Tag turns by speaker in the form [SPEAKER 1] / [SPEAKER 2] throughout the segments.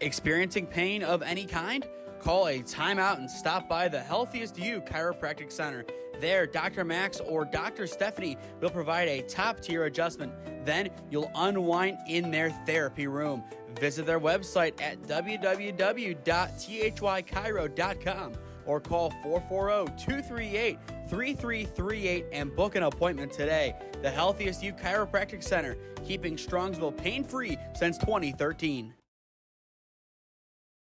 [SPEAKER 1] Experiencing pain of any kind? Call a timeout and stop by the Healthiest You Chiropractic Center. There, Dr. Max or Dr. Stephanie will provide a top-tier adjustment. Then you'll unwind in their therapy room. Visit their website at www.thychiro.com or call 440-238-3338 and book an appointment today. The Healthiest You Chiropractic Center, keeping Strongsville pain-free since 2013.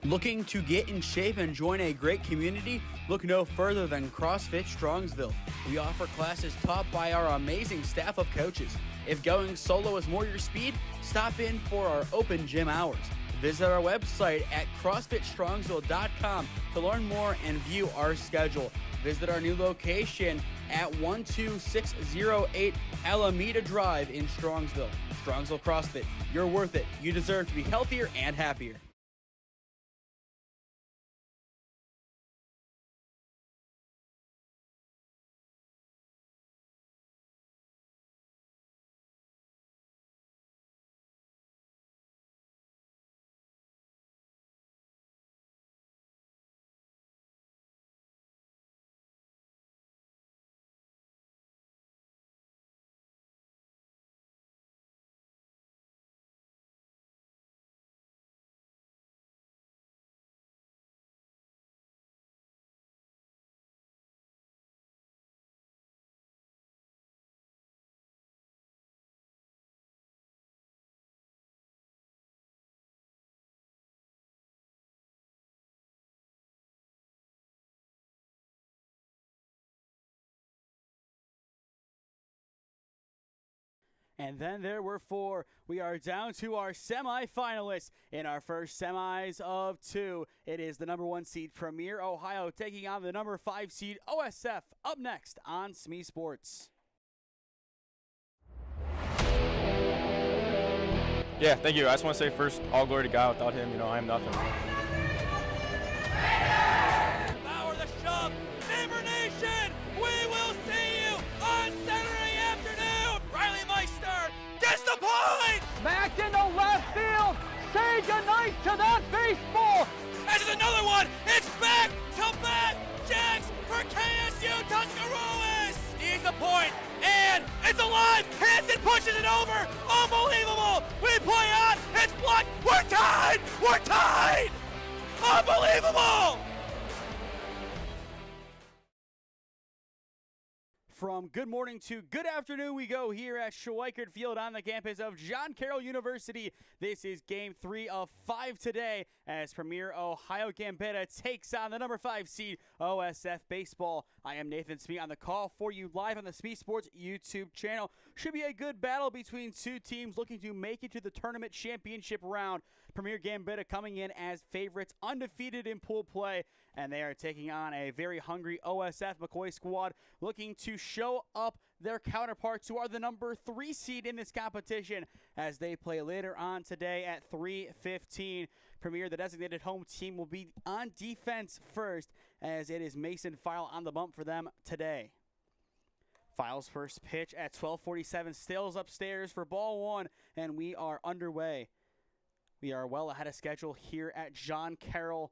[SPEAKER 1] Looking to get in shape and join a great community? Look no further than CrossFit Strongsville. We offer classes taught by our amazing staff of coaches. If going solo is more your speed, stop in for our open gym hours. Visit our website at CrossFitStrongsville.com to learn more and view our schedule. Visit our new location at 12608 Alameda Drive in Strongsville. Strongsville CrossFit, you're worth it. You deserve to be healthier and happier. And then there were four. We are down to our semifinalists in our first semis of two. It is the number 1 seed Premier Ohio taking on the number 5 seed OSF. Up next on SmeeSports.
[SPEAKER 2] Yeah, thank you. I just want to say first, all glory to God. Without him, I am nothing.
[SPEAKER 3] Power the shove. Neighbor Nation, we will see you on Saturday afternoon. Riley Meister gets the point.
[SPEAKER 4] Back into left field. Say goodnight to that baseball.
[SPEAKER 3] This is another one. It's back-to-back jacks for KSU Tuscarawas. Needs a point, and it's alive. Hansen pushes it over. Unbelievable. We play on. It's blocked. We're tied. We're tied. Unbelievable.
[SPEAKER 1] From good morning to good afternoon, we go here at Schweickert Field on the campus of John Carroll University. This is Game 3 of 5 today as Premier Ohio Gambitta takes on the number 5 seed OSF Baseball. I am Nathan Smee on the call for you live on the SmeeSports YouTube channel. Should be a good battle between two teams looking to make it to the tournament championship round. Premier Gambitta coming in as favorites, undefeated in pool play, and they are taking on a very hungry OSF McCoy squad looking to show up their counterparts who are the number 3 seed in this competition as they play later on today at 3:15. Premier, the designated home team, will be on defense first as it is Mason File on the bump for them today. File's first pitch at 12:47 stills upstairs for ball 1, and we are underway. We are well ahead of schedule here at John Carroll.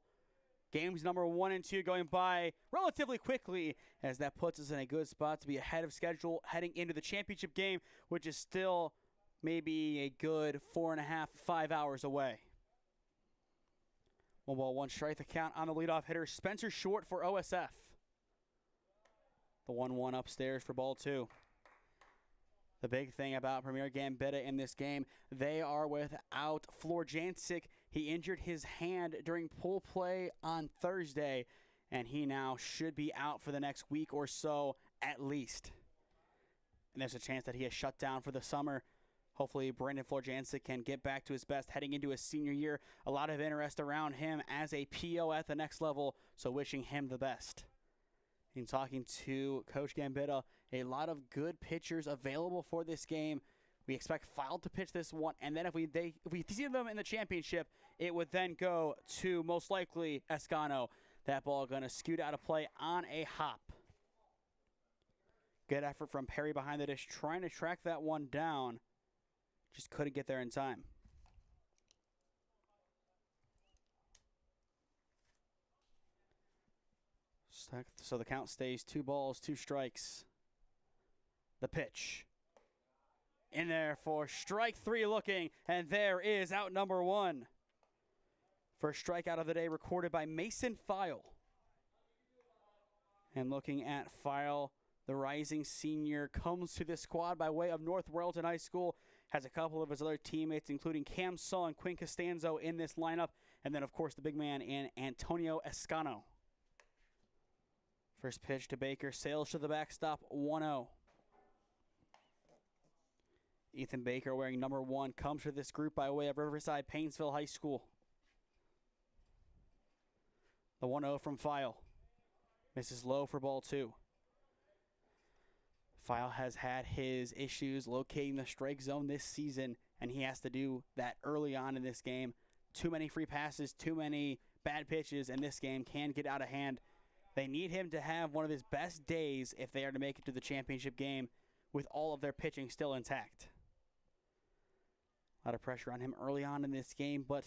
[SPEAKER 1] Games number 1 and 2 going by relatively quickly as that puts us in a good spot to be ahead of schedule heading into the championship game, which is still maybe a good 4.5, 5 hours away. 1-1 strike the count on the leadoff hitter, Spencer Short for OSF. The 1-1 upstairs for ball 2. The big thing about Premier Gambitta in this game, they are without Florjancic. He injured his hand during pool play on Thursday, and he now should be out for the next week or so at least. And there's a chance that he is shut down for the summer. Hopefully Brandon Florjancic can get back to his best heading into his senior year. A lot of interest around him as a PO at the next level, so wishing him the best. In talking to Coach Gambitta, a lot of good pitchers available for this game. We expect File to pitch this one, and then if we see them in the championship, it would then go to most likely Escano. That ball going to scoot out of play on a hop. Good effort from Perry behind the dish, trying to track that one down. Just couldn't get there in time. So the count stays 2 balls, 2 strikes. The pitch. In there for strike 3 looking, and there is out number 1. First strikeout of the day recorded by Mason File. And looking at File, the rising senior comes to this squad by way of North Royalton High School, has a couple of his other teammates, including Cam Saul and Quinn Costanzo in this lineup, and then, of course, the big man in Antonio Escano. First pitch to Baker, sails to the backstop, 1-0. Ethan Baker, wearing number 1, comes to this group by way of Riverside Painesville High School. The 1-0 from File. Misses low for ball 2. File has had his issues locating the strike zone this season, and he has to do that early on in this game. Too many free passes, too many bad pitches, and this game can get out of hand. They need him to have one of his best days if they are to make it to the championship game with all of their pitching still intact. A lot of pressure on him early on in this game, but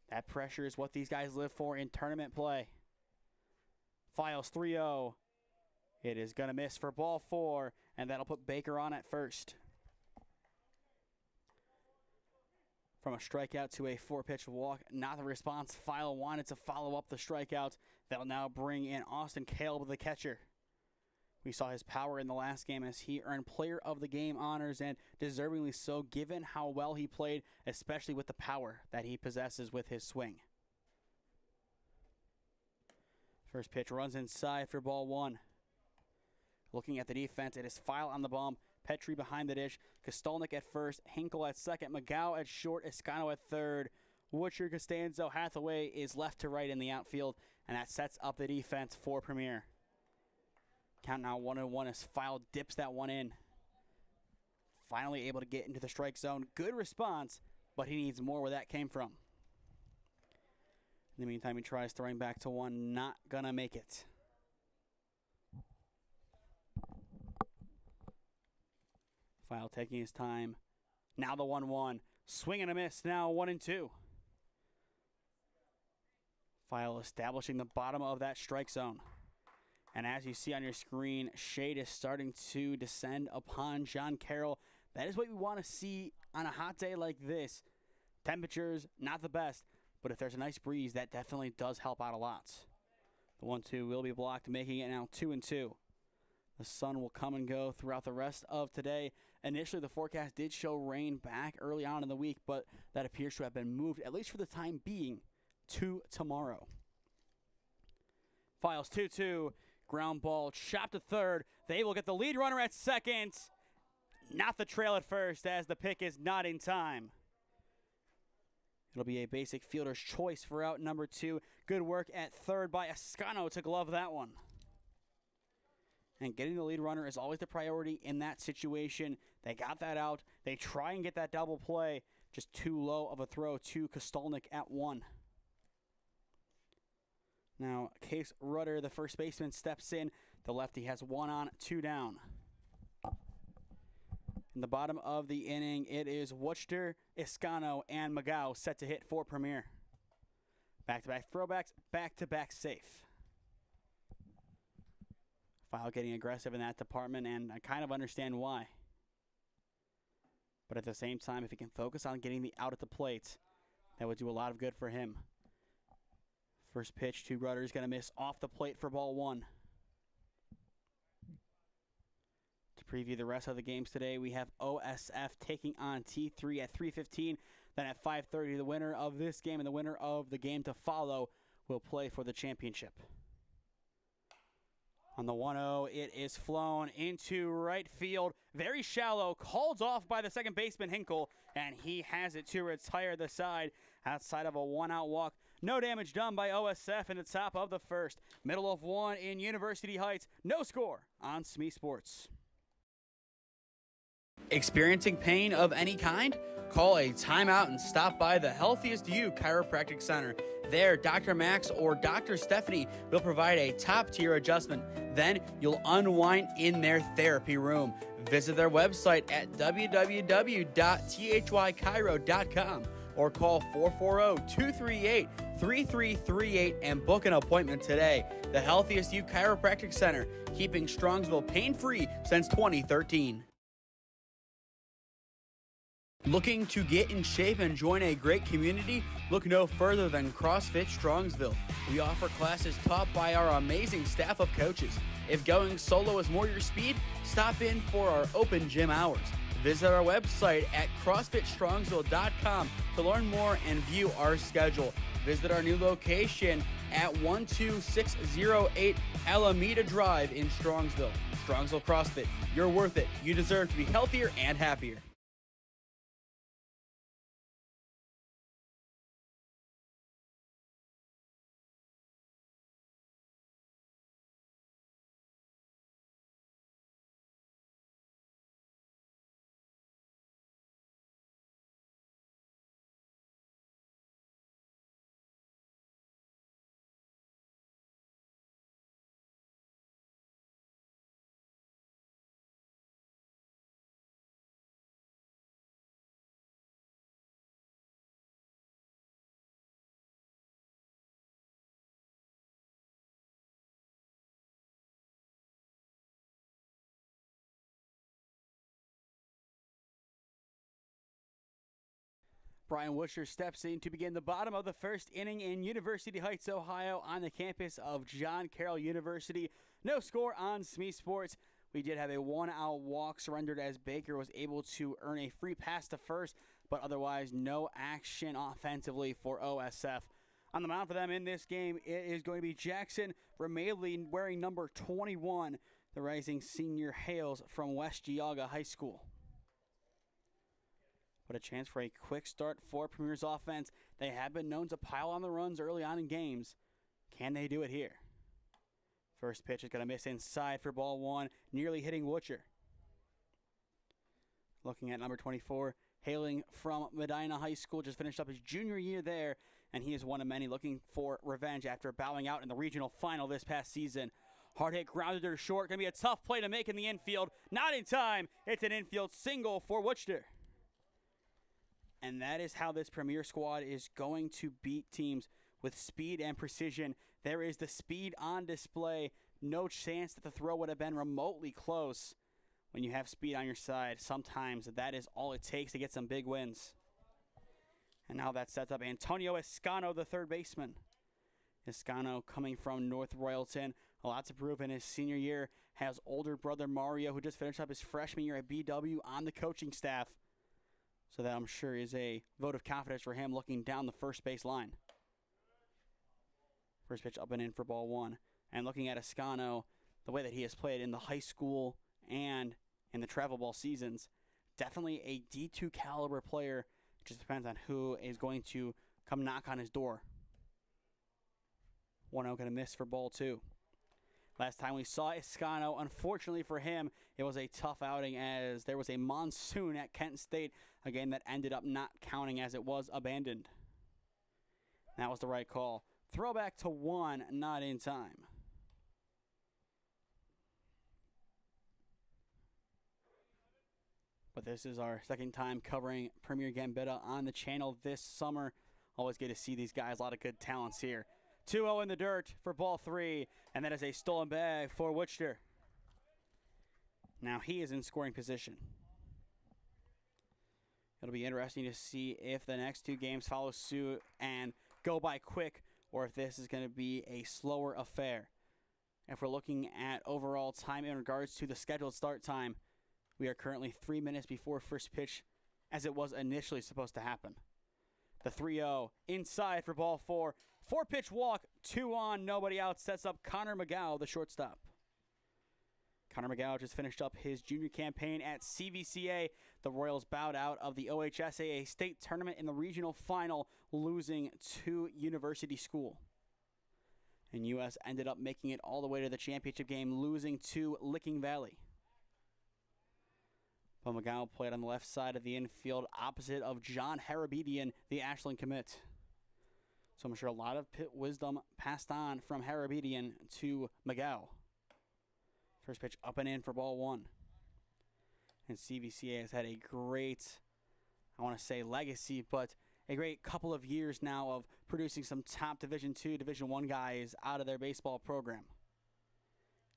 [SPEAKER 1] that pressure is what these guys live for in tournament play. Files 3-0. It is going to miss for ball 4, and that'll put Baker on at first. From a strikeout to a 4-pitch walk, not the response File wanted to follow up the strikeout. That'll now bring in Austin Caleb, the catcher. We saw his power in the last game as he earned player of the game honors, and deservingly so given how well he played, especially with the power that he possesses with his swing. First pitch runs inside for ball 1. Looking at the defense, it is File on the bump, Petrie behind the dish, Kostolnik at first, Hinkle at second, McGow at short, Escano at third. Woodcher, Costanzo, Hathaway is left to right in the outfield, and that sets up the defense for Premier. Count now 1-1 as File dips that one in. Finally able to get into the strike zone. Good response, but he needs more where that came from. In the meantime, he tries throwing back to 1, not gonna make it. File taking his time. Now the 1-1. Swing and a miss, now 1-2. File establishing the bottom of that strike zone. And as you see on your screen, shade is starting to descend upon John Carroll. That is what we want to see on a hot day like this. Temperatures, not the best, but if there's a nice breeze, that definitely does help out a lot. The 1-2 will be blocked, making it now 2-2. The sun will come and go throughout the rest of today. Initially, the forecast did show rain back early on in the week, but that appears to have been moved, at least for the time being, to tomorrow. Files 2-2. Ground ball, chopped to third. They will get the lead runner at second. Not the trail at first, as the pick is not in time. It'll be a basic fielder's choice for out number 2. Good work at third by Escano to glove that one. And getting the lead runner is always the priority in that situation. They got that out. They try and get that double play. Just too low of a throw to Kostolnik at 1. Now, Case Rudder, the first baseman, steps in. The lefty has 1 on, 2 down. In the bottom of the inning, it is Woodcher, Escano, and McGow set to hit for Premier. Back-to-back throwbacks, back-to-back safe. File getting aggressive in that department, and I kind of understand why. But at the same time, if he can focus on getting the out at the plate, that would do a lot of good for him. First pitch to Rudder is going to miss off the plate for ball 1. To preview the rest of the games today, we have OSF taking on T3 at 3:15. Then at 5:30, the winner of this game and the winner of the game to follow will play for the championship. On the 1-0, it is flown into right field. Very shallow, called off by the second baseman Hinkle, and he has it to retire the side outside of a 1-out walk. No damage done by OSF in the top of the first. Middle of 1 in University Heights. No score on SmeeSports. Experiencing pain of any kind? Call a timeout and stop by the Healthiest You Chiropractic Center. There, Dr. Max or Dr. Stephanie will provide a top-tier adjustment. Then you'll unwind in their therapy room. Visit their website at www.thychiro.com
[SPEAKER 5] or call 440-238-3338 and book an appointment today. The Healthiest You Chiropractic Center, keeping Strongsville pain-free since 2013. Looking to get in shape and join a great community? Look no further than CrossFit Strongsville. We offer classes taught by our amazing staff of coaches. If going solo is more your speed, stop in for our open gym hours. Visit our website at CrossFitStrongsville.com to learn more and view our schedule. Visit our new location at 12608 Alameda Drive in Strongsville. Strongsville CrossFit, you're worth it. You deserve to be healthier and happier.
[SPEAKER 1] Brian Wuscher steps in to begin the bottom of the first inning in University Heights, Ohio, on the campus of John Carroll University. No score on SmeeSports. We did have a one-out walk surrendered as Baker was able to earn a free pass to first, but otherwise no action offensively for OSF. On the mound for them in this game, it is going to be Jackson Remaley wearing number 21. The rising senior hails from West Geauga High School. But a chance for a quick start for Premier's offense. They have been known to pile on the runs early on in games. Can they do it here? First pitch is going to miss inside for ball one, nearly hitting Wuscher. Looking at number 24, hailing from Medina High School, just finished up his junior year there, and he is one of many looking for revenge after bowing out in the regional final this past season. Hard hit grounded to short. Going to be a tough play to make in the infield. Not in time. It's an infield single for Wuscher. And that is how this Premier squad is going to beat teams with speed and precision. There is the speed on display. No chance that the throw would have been remotely close. When you have speed on your side, sometimes that is all it takes to get some big wins. And now that sets up Antonio Escano, the third baseman. Escano coming from North Royalton. A lot to prove in his senior year. Has older brother Mario, who just finished up his freshman year at BW, on the coaching staff. So that I'm sure is a vote of confidence for him looking down the first base line. First pitch up and in for ball one. And looking at Escano, the way that he has played in the high school and in the travel ball seasons, definitely a D2 caliber player. It just depends on who is going to come knock on his door. 1-0 going to miss for ball two. Last time we saw Escano, unfortunately for him, it was a tough outing as there was a monsoon at Kent State, a game that ended up not counting as it was abandoned. That was the right call. Throwback to one, not in time. But this is our second time covering Premier Gambetta on the channel this summer. Always good to see these guys, a lot of good talents here. 2-0 in the dirt for ball three, and that is a stolen bag for Wuscher. Now he is in scoring position. It'll be interesting to see if the next two games follow suit and go by quick, or if this is going to be a slower affair. If we're looking at overall time in regards to the scheduled start time, we are currently 3 minutes before first pitch, as it was initially supposed to happen. The 3-0 inside for ball four. 4-pitch walk, 2 on, nobody out, sets up Connor McGow, the shortstop. Connor McGow just finished up his junior campaign at CVCA. The Royals bowed out of the OHSAA state tournament in the regional final, losing to University School. And US ended up making it all the way to the championship game, losing to Licking Valley. But McGow played on the left side of the infield, opposite of John Harabedian, the Ashland commit. So I'm sure a lot of pit wisdom passed on from Harabedian to McGow. First pitch up and in for ball one. And CVCA has had a great, I want to say legacy, but a great couple of years now of producing some top Division II, Division I guys out of their baseball program.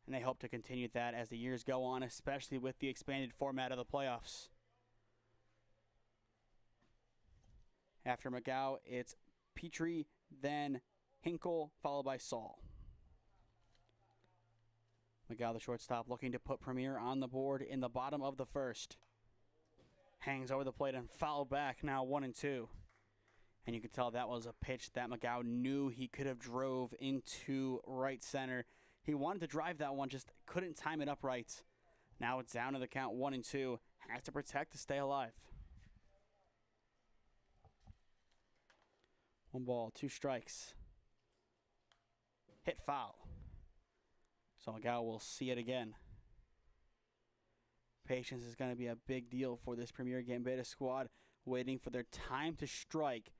[SPEAKER 1] And they hope to continue that as the years go on, especially with the expanded format of the playoffs. After McGow, it's Petrie, then Hinkle, followed by Saul. McGow, the shortstop, looking to put Premier on the board in the bottom of the first. Hangs over the plate and fouled back, now 1-2. And you can tell that was a pitch that McGow knew he could have drove into right center. He wanted to drive that one, just couldn't time it up right. Now it's down to the count, 1-2. Has to protect to stay alive. 1 ball, 2 strikes. Hit foul. So McGow will see it again. Patience is going to be a big deal for this Premier Gambetta squad, waiting for their time to strike.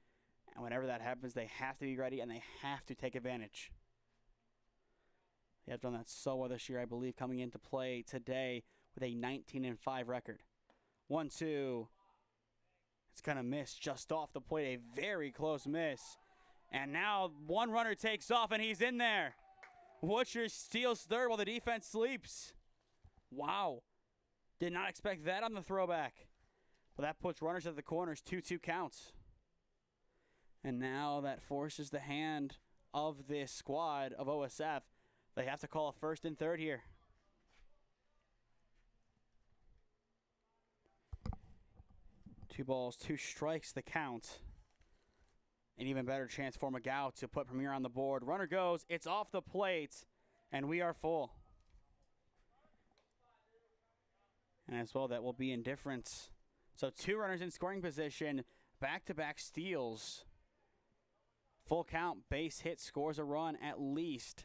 [SPEAKER 1] And whenever that happens, they have to be ready and they have to take advantage. They have done that so well this year, I believe, coming into play today with a 19-5 record. 1-2. It's going to miss just off the plate. A very close miss. And now one runner takes off and he's in there. Butcher steals third while the defense sleeps. Wow. Did not expect that on the throwback. Well, that puts runners at the corners, 2-2 counts. And now that forces the hand of this squad of OSF. They have to call a first and third here. Two balls, 2 strikes, the count. An even better chance for McGow to put Premier on the board. Runner goes, it's off the plate, and we are full. And as well, that will be indifference. So 2 runners in scoring position, back-to-back steals. Full count, base hit, scores a run, at least,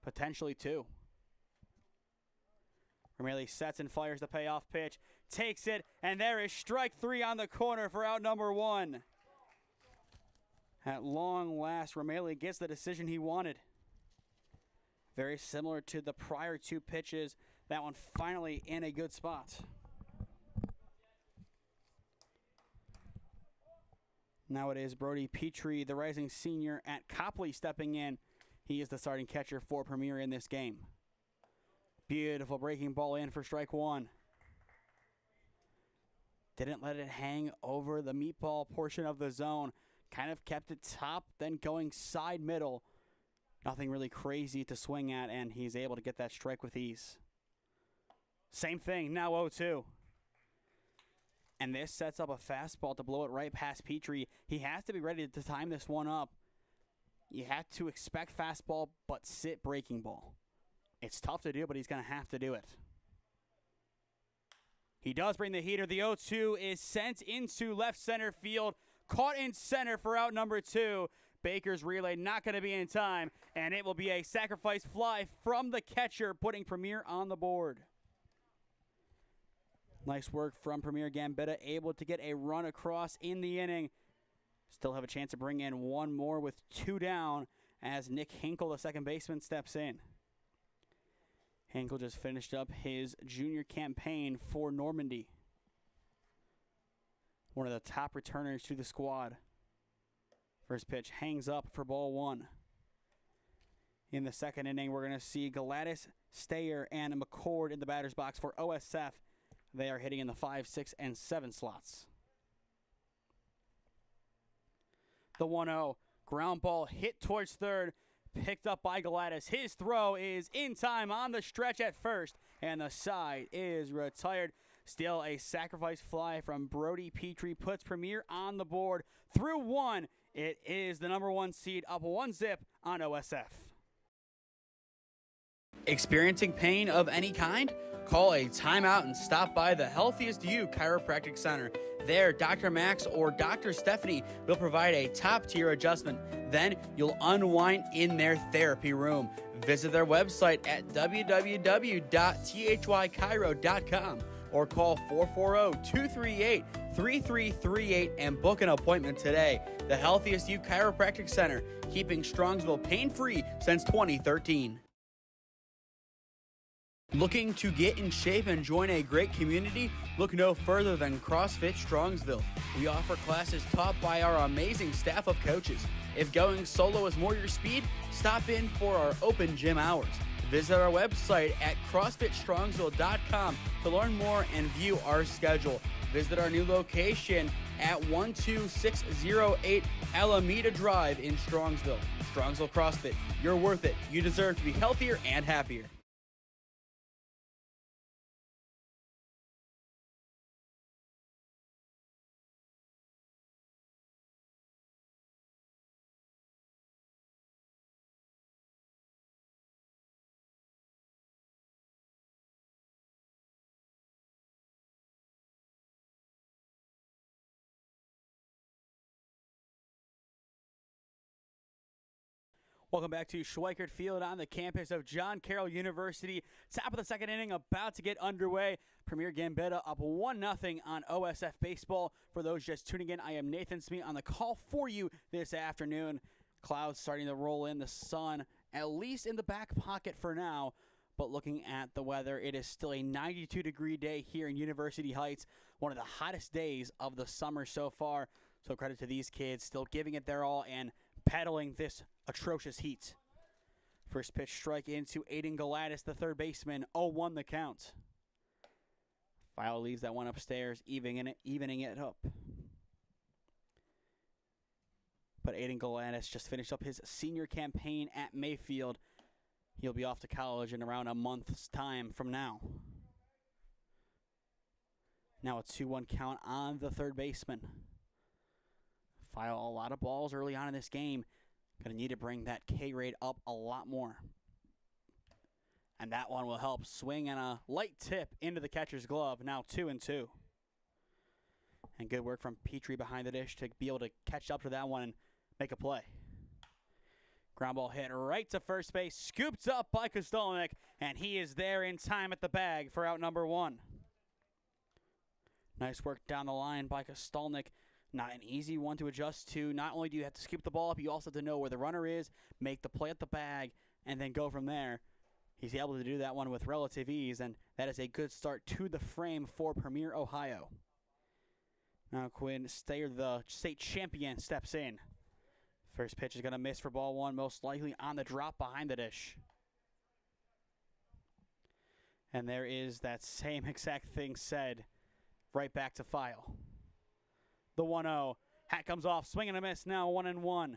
[SPEAKER 1] potentially 2. Ramirez sets and fires the payoff pitch, takes it, and there is strike 3 on the corner for out number 1. At long last, Ramirez gets the decision he wanted. Very similar to the prior 2 pitches. That one finally in a good spot. Now it is Brody Petrie, the rising senior at Copley, stepping in. He is the starting catcher for Premier in this game. Beautiful breaking ball in for strike 1. Didn't let it hang over the meatball portion of the zone. Kind of kept it top, then going side middle. Nothing really crazy to swing at, and he's able to get that strike with ease. Same thing, now 0-2. And this sets up a fastball to blow it right past Petrie. He has to be ready to time this one up. You have to expect fastball, but sit breaking ball. It's tough to do, but he's going to have to do it. He does bring the heater. The 0-2 is sent into left center field. Caught in center for out number 2. Baker's relay not going to be in time, and it will be a sacrifice fly from the catcher, putting Premier on the board. Nice work from Premier Gambitta, able to get a run across in the inning. Still have a chance to bring in one more with 2 down as Nick Hinkle, the second baseman, steps in. Hinkle just finished up his junior campaign for Normandy. One of the top returners to the squad. First pitch hangs up for ball 1. In the second inning, we're going to see Gladys, Stayer, and McCord in the batter's box for OSF. They are hitting in the 5, 6, and 7 slots. The 1-0 ground ball hit towards third, picked up by Gladys. His throw is in time on the stretch at first, and the side is retired. Still a sacrifice fly from Brody Petrie puts Premier on the board. Through 1, it is the number 1 seed up 1-0 on OSF.
[SPEAKER 5] Experiencing pain of any kind? Call a timeout and stop by the Healthiest You Chiropractic Center. There, Dr. Max or Dr. Stephanie will provide a top-tier adjustment. Then you'll unwind in their therapy room. Visit their website at www.thychiro.com or call 440-238-3338 and book an appointment today. The Healthiest You Chiropractic Center, keeping Strongsville pain-free since 2013. Looking to get in shape and join a great community? Look no further than CrossFit Strongsville. We offer classes taught by our amazing staff of coaches. If going solo is more your speed, stop in for our open gym hours. Visit our website at CrossFitStrongsville.com to learn more and view our schedule. Visit our new location at 12608 Alameda Drive in Strongsville. Strongsville CrossFit, you're worth it. You deserve to be healthier and happier.
[SPEAKER 1] Welcome back to Schweickert Field on the campus of John Carroll University. Top of the second inning about to get underway. Premier Gambitta up 1-0 on OSF Baseball. For those just tuning in, I am Nathan Smee on the call for you this afternoon. Clouds starting to roll in, the sun at least in the back pocket for now. But looking at the weather, it is still a 92-degree day here in University Heights. One of the hottest days of the summer so far. So credit to these kids still giving it their all and battling this atrocious heat. First pitch strike into Aiden Galatis, the third baseman. 0-1 the count. File leaves that one upstairs, evening it up. But Aiden Galatis just finished up his senior campaign at Mayfield. He'll be off to college in around a month's time from now. Now a 2-1 count on the third baseman. File a lot of balls early on in this game. Going to need to bring that K rate up a lot more. And that one will help swing and a light tip into the catcher's glove. Now 2-2. And good work from Petrie behind the dish to be able to catch up to that one and make a play. Ground ball hit right to first base. Scooped up by Kostelnik. And he is there in time at the bag for out number one. Nice work down the line by Kostelnik. Not an easy one to adjust to. Not only do you have to scoop the ball up, you also have to know where the runner is, make the play at the bag, and then go from there. He's able to do that one with relative ease, and that is a good start to the frame for Premier Ohio. Now Quinn Stayer, the state champion, steps in. First pitch is going to miss for ball one, most likely on the drop behind the dish. And there is that same exact thing said right back to File. The 1-0. Hat comes off. Swing and a miss now. 1-1.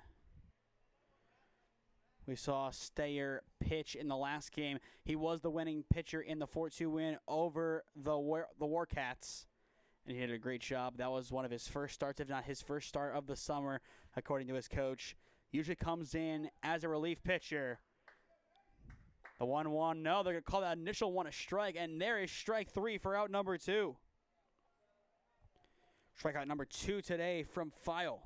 [SPEAKER 1] We saw Stayer pitch in the last game. He was the winning pitcher in the 4-2 win over the Warkats. And he did a great job. That was one of his first starts, if not his first start of the summer, according to his coach. Usually comes in as a relief pitcher. The 1-1. No, they're going to call that initial one a strike. And there is strike three for out number two. Strikeout number 2 today from File.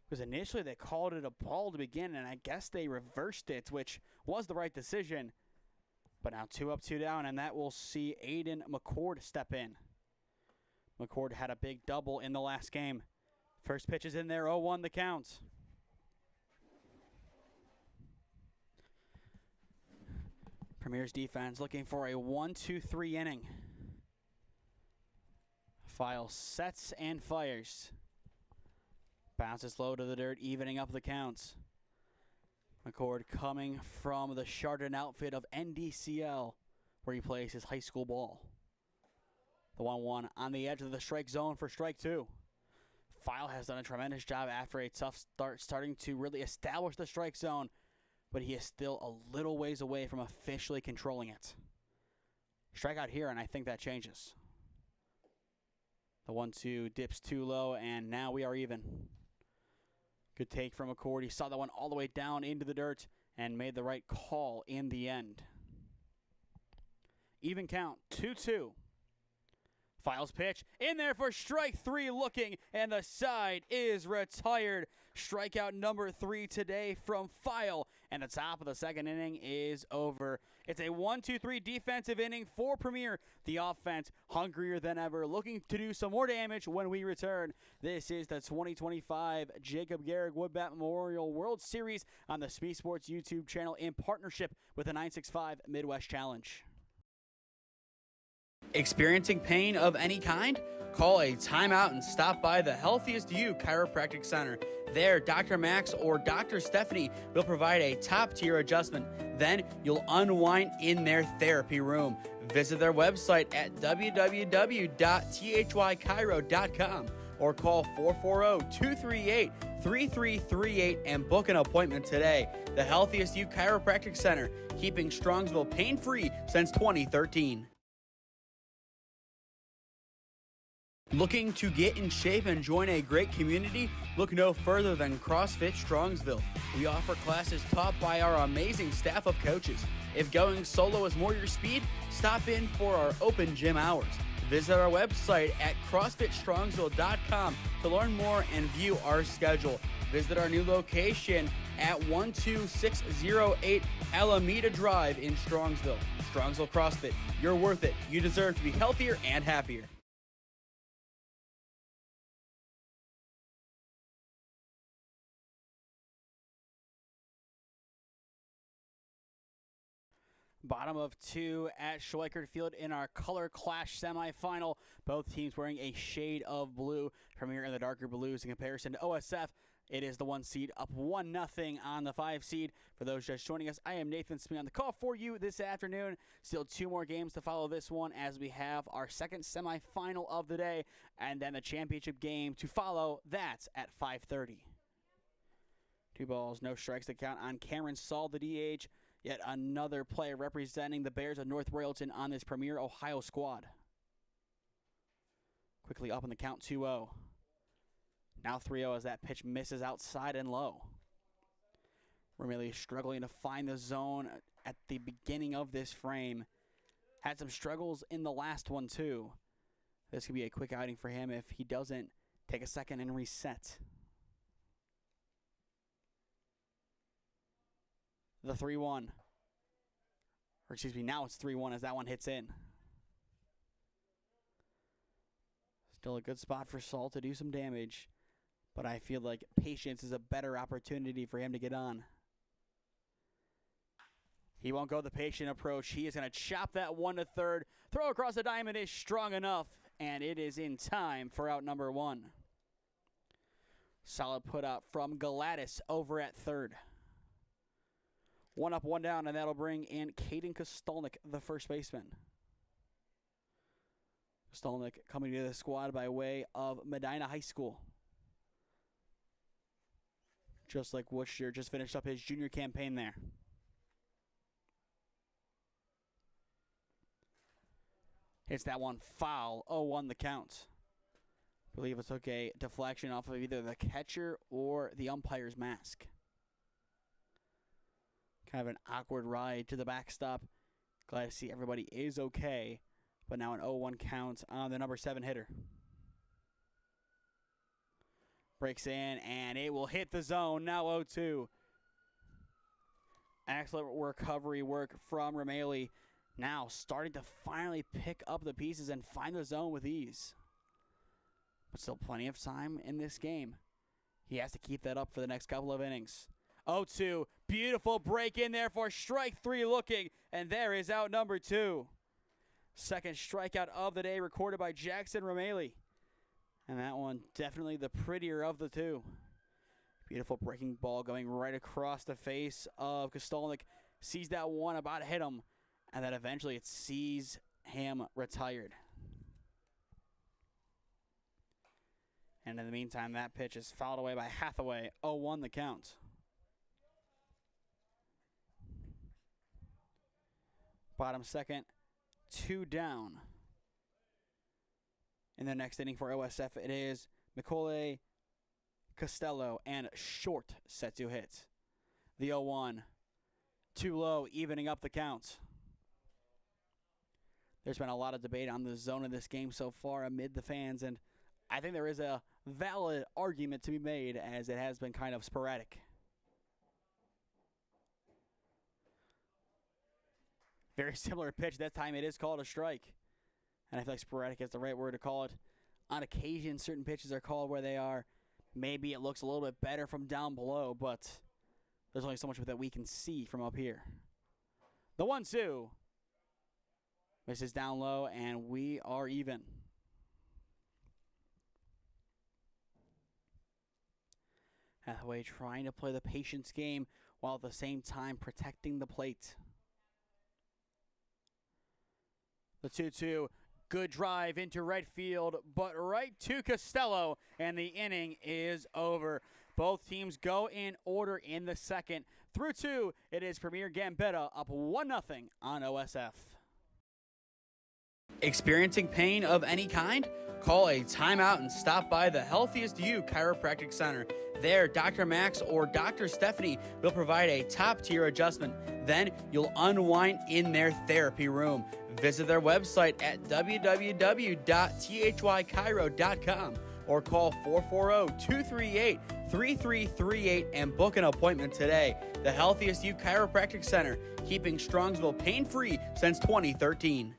[SPEAKER 1] Because initially they called it a ball to begin, and I guess they reversed it, which was the right decision. But now 2 up, 2 down, and that will see Aiden McCord step in. McCord had a big double in the last game. First pitch is in there, 0-1 the count. Premier's defense looking for a 1-2-3 inning. File sets and fires. Bounces low to the dirt, evening up the counts. McCord coming from the Chardon outfit of NDCL, where he plays his high school ball. The 1-1 on the edge of the strike zone for strike two. File has done a tremendous job after a tough start, starting to really establish the strike zone, but he is still a little ways away from officially controlling it. Strikeout here, and I think that changes. The 1-2 dips too low, and now we are even. Good take from McCord. He saw that one all the way down into the dirt and made the right call in the end. Even count, 2-2. Files pitch in there for strike three looking, and the side is retired. Strikeout number 3 today from File, and the top of the second inning is over. It's a 1-2-3 defensive inning for Premier. The offense hungrier than ever, looking to do some more damage when we return. This is the 2025 Jakob Gehring Woodbat Memorial World Series on the SmeeSports YouTube channel in partnership with the 965 Midwest Challenge.
[SPEAKER 5] Experiencing pain of any kind? Call a timeout and stop by the Healthiest You Chiropractic Center. There, Dr. Max or Dr. Stephanie will provide a top-tier adjustment. Then you'll unwind in their therapy room. Visit their website at www.thychiro.com or call 440-238-3338 and book an appointment today. The Healthiest You Chiropractic Center, keeping Strongsville pain-free since 2013. Looking to get in shape and join a great community? Look no further than CrossFit Strongsville. We offer classes taught by our amazing staff of coaches. If going solo is more your speed, stop in for our open gym hours. Visit our website at CrossFitStrongsville.com to learn more and view our schedule. Visit our new location at 12608 Alameda Drive in Strongsville. Strongsville CrossFit, you're worth it. You deserve to be healthier and happier.
[SPEAKER 1] Bottom of two at Schweickert Field in our color clash semifinal. Both teams wearing a shade of blue. Premier in the darker blues in comparison to OSF. It is the 1 seed up 1-0 on the 5 seed. For those just joining us, I am Nathan Smee on the call for you this afternoon. Still 2 more games to follow this one as we have our second semifinal of the day and then the championship game to follow. That's at 5:30. 2 balls, no strikes to count on Cameron Saul, the DH. Yet another player representing the Bears of North Royalton on this Premier Ohio squad. Quickly up on the count, 2-0. Now 3-0 as that pitch misses outside and low. We're really struggling to find the zone at the beginning of this frame. Had some struggles in the last one too. This could be a quick outing for him if he doesn't take a second and reset. The 3-1. Or excuse me, now it's 3-1 as that one hits in. Still a good spot for Saul to do some damage, but I feel like patience is a better opportunity for him to get on. He won't go the patient approach. He is going to chop that one to third. Throw across the diamond is strong enough, and it is in time for out number 1. Solid put out from Gladys over at third. 1 up, 1 down, and that'll bring in Caden Kostolnik, the first baseman. Kostolnik coming to the squad by way of Medina High School. Just like Worcester just finished up his junior campaign there. Hits that one foul, 0-1 the count. I believe it took a deflection off of either the catcher or the umpire's mask. Kind of an awkward ride to the backstop. Glad to see everybody is okay. But now an 0-1 count on the number 7 hitter. Breaks in, and it will hit the zone. Now 0-2. Excellent recovery work from Rameli. Now starting to finally pick up the pieces and find the zone with ease. But still plenty of time in this game. He has to keep that up for the next couple of innings. 0-2. Beautiful break in there for strike 3 looking. And there is out number 2. Second strikeout of the day recorded by Jackson Rameli. And that one definitely the prettier of the 2. Beautiful breaking ball going right across the face of Kostolnik. Sees that one about to hit him. And then eventually it sees him retired. And in the meantime, that pitch is fouled away by Hathaway. 0-1 the count. Bottom second, 2 down. In the next inning for OSF, it is McCoy, Costello, and Short set to hit. The 0-1, too low, evening up the count. There's been a lot of debate on the zone of this game so far amid the fans, and I think there is a valid argument to be made as it has been kind of sporadic. Very similar pitch. That time it is called a strike. And I feel like sporadic is the right word to call it. On occasion, certain pitches are called where they are. Maybe it looks a little bit better from down below, but there's only so much that we can see from up here. The 1-2. This is down low, and we are even. Hathaway trying to play the patience game while at the same time protecting the plate. The 2-2, good drive into right field, but right to Costello, and the inning is over. Both teams go in order in the second. Through 2, it is Premier Gambitta up 1-0 on OSF.
[SPEAKER 5] Experiencing pain of any kind? Call a timeout and stop by the Healthiest You Chiropractic Center. There, Dr. Max or Dr. Stephanie will provide a top-tier adjustment. Then you'll unwind in their therapy room. Visit their website at www.thychiro.com or call 440-238-3338 and book an appointment today. The Healthiest You Chiropractic Center, keeping Strongsville pain-free since 2013.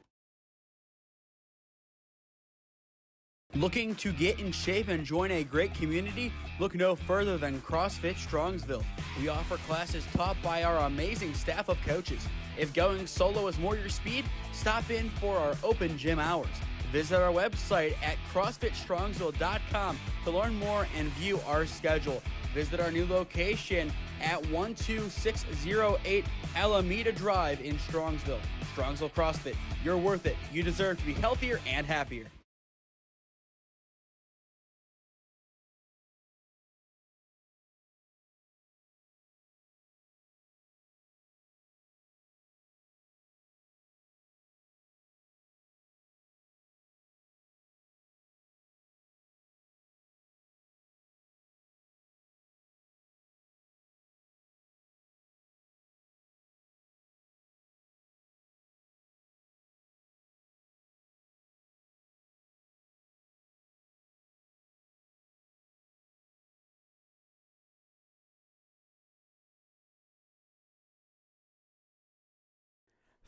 [SPEAKER 5] Looking to get in shape and join a great community? Look no further than CrossFit Strongsville. We offer classes taught by our amazing staff of coaches. If going solo is more your speed, stop in for our open gym hours. Visit our website at CrossFitStrongsville.com to learn more and view our schedule. Visit our new location at 12608 Alameda Drive in Strongsville. Strongsville CrossFit, you're worth it. You deserve to be healthier and happier.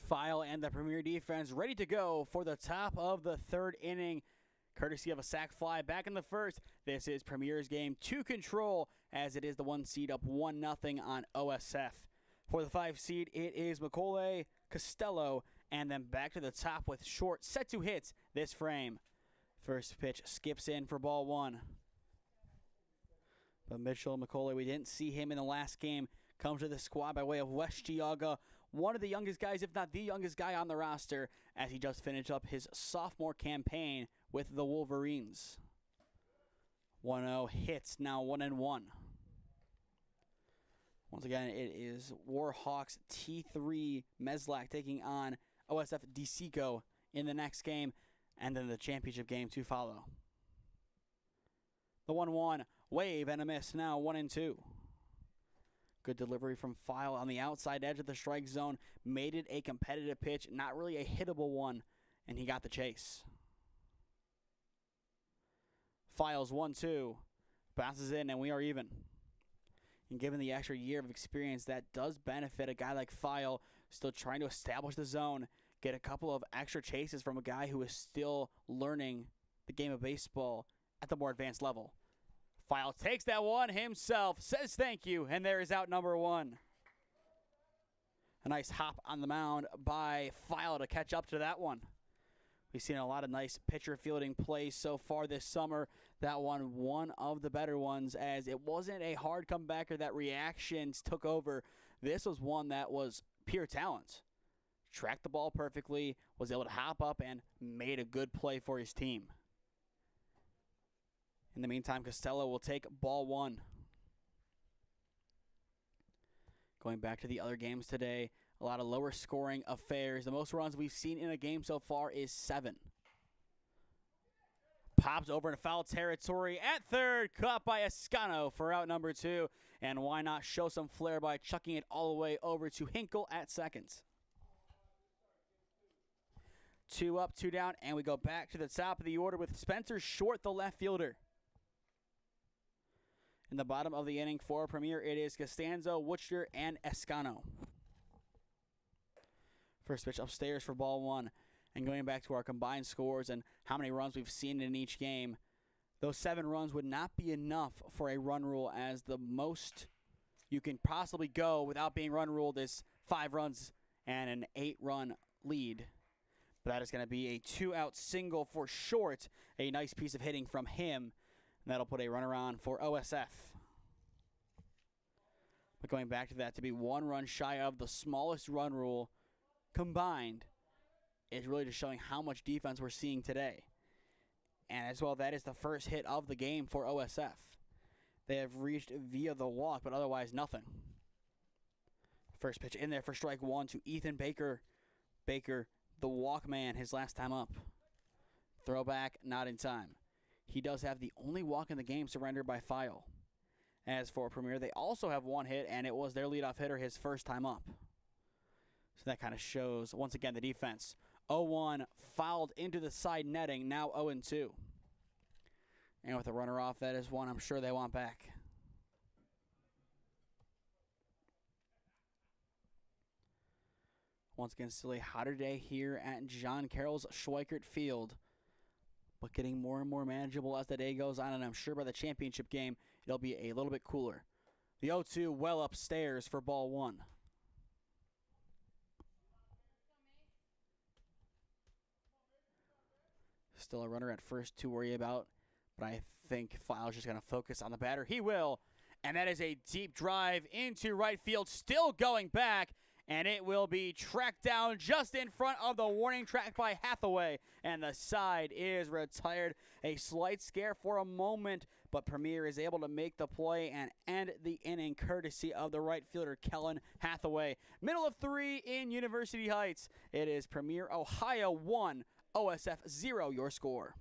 [SPEAKER 1] File and the Premier defense ready to go for the top of the third inning, courtesy of a sac fly back in the first. This is Premier's game to control, as it is the 1 seed up 1-0 on OSF. For the 5 seed, it is McCoy, Costello, and then back to the top with Short set to hit this frame. First pitch skips in for ball 1. But Mitchell McCoy, we didn't see him in the last game, comes to the squad by way of West Geauga. One of the youngest guys, if not the youngest guy on the roster, as he just finished up his sophomore campaign with the Wolverines. 1-0 hits, now 1-1. Once again, it is Warhawks T3 Meslak taking on OSF DeSico in the next game, and then the championship game to follow. The 1-1, wave and a miss, now 1-2. Good delivery from File on the outside edge of the strike zone. Made it a competitive pitch, not really a hittable one, and he got the chase. File's 1-2. Bounces in, and we are even. And given the extra year of experience, that does benefit a guy like File, still trying to establish the zone, get a couple of extra chases from a guy who is still learning the game of baseball at the more advanced level. File takes that one himself, says thank you, and there is out number 1. A nice hop on the mound by File to catch up to that one. We've seen a lot of nice pitcher fielding plays so far this summer. That one of the better ones, as it wasn't a hard comebacker that reactions took over. This was one that was pure talent. Tracked the ball perfectly, was able to hop up and made a good play for his team. In the meantime, Costello will take ball 1. Going back to the other games today, a lot of lower scoring affairs. The most runs we've seen in a game so far is 7. Pops over into foul territory at third, caught by Escano for out number 2. And why not show some flair by chucking it all the way over to Hinkle at second. 2 up, 2 down, and we go back to the top of the order with Spencer Short, the left fielder. In the bottom of the inning for Premier, it is Costanzo, Wutcher, and Escano. First pitch upstairs for ball 1. And going back to our combined scores and how many runs we've seen in each game, those 7 runs would not be enough for a run rule, as the most you can possibly go without being run ruled is 5 runs and an 8-run lead. But that is going to be a 2-out single for short. A nice piece of hitting from him. And that'll put a runner on for OSF. But going back to that, to be 1 run shy of the smallest run rule combined is really just showing how much defense we're seeing today. And as well, that is the first hit of the game for OSF. They have reached via the walk, but otherwise nothing. First pitch in there for strike 1 to Ethan Baker. Baker, the walk man, his last time up. Throwback, not in time. He does have the only walk in the game surrendered by File. As for Premier, they also have 1 hit, and it was their leadoff hitter his first time up. So that kind of shows, once again, the defense. 0-1, fouled into the side netting, now 0-2. And with a runner off, that is one I'm sure they want back. Once again, still a hotter day here at John Carroll's Schweickert Field. But getting more and more manageable as the day goes on, and I'm sure by the championship game, it'll be a little bit cooler. The 0-2 well upstairs for ball 1. Still a runner at first to worry about, but I think File's just going to focus on the batter. He will, and that is a deep drive into right field, still going back, and it will be tracked down just in front of the warning track by Hathaway, and the side is retired. A slight scare for a moment, but Premier is able to make the play and end the inning courtesy of the right fielder, Kellen Hathaway. Middle of 3 in University Heights. It is Premier Ohio 1, OSF 0, your score.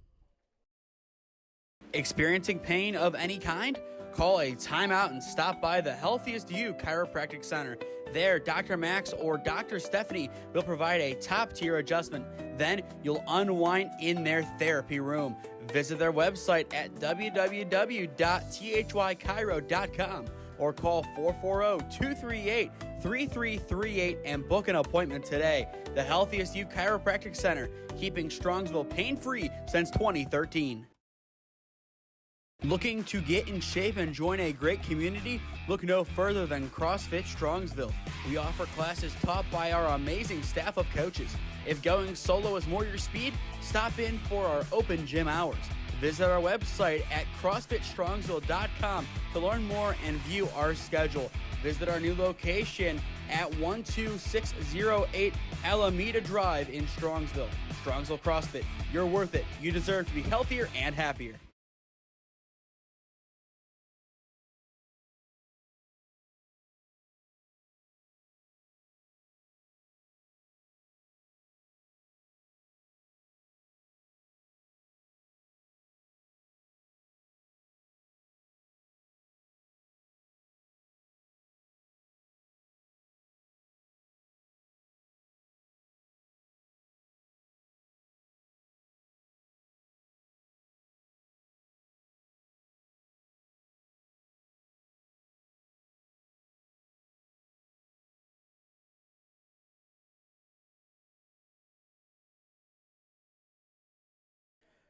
[SPEAKER 5] Experiencing pain of any kind? Call a timeout and stop by the Healthiest You Chiropractic Center. There, Dr. Max or Dr. Stephanie will provide a top-tier adjustment. Then you'll unwind in their therapy room. Visit their website at www.thychiro.com or call 440-238-3338 and book an appointment today. The Healthiest You Chiropractic Center, keeping Strongsville pain-free since 2013. Looking to get in shape and join a great community? Look no further than CrossFit Strongsville. We offer classes taught by our amazing staff of coaches. If going solo is more your speed, stop in for our open gym hours. Visit our website at CrossFitStrongsville.com to learn more and view our schedule. Visit our new location at 12608 Alameda Drive in Strongsville. Strongsville CrossFit, you're worth it. You deserve to be healthier and happier.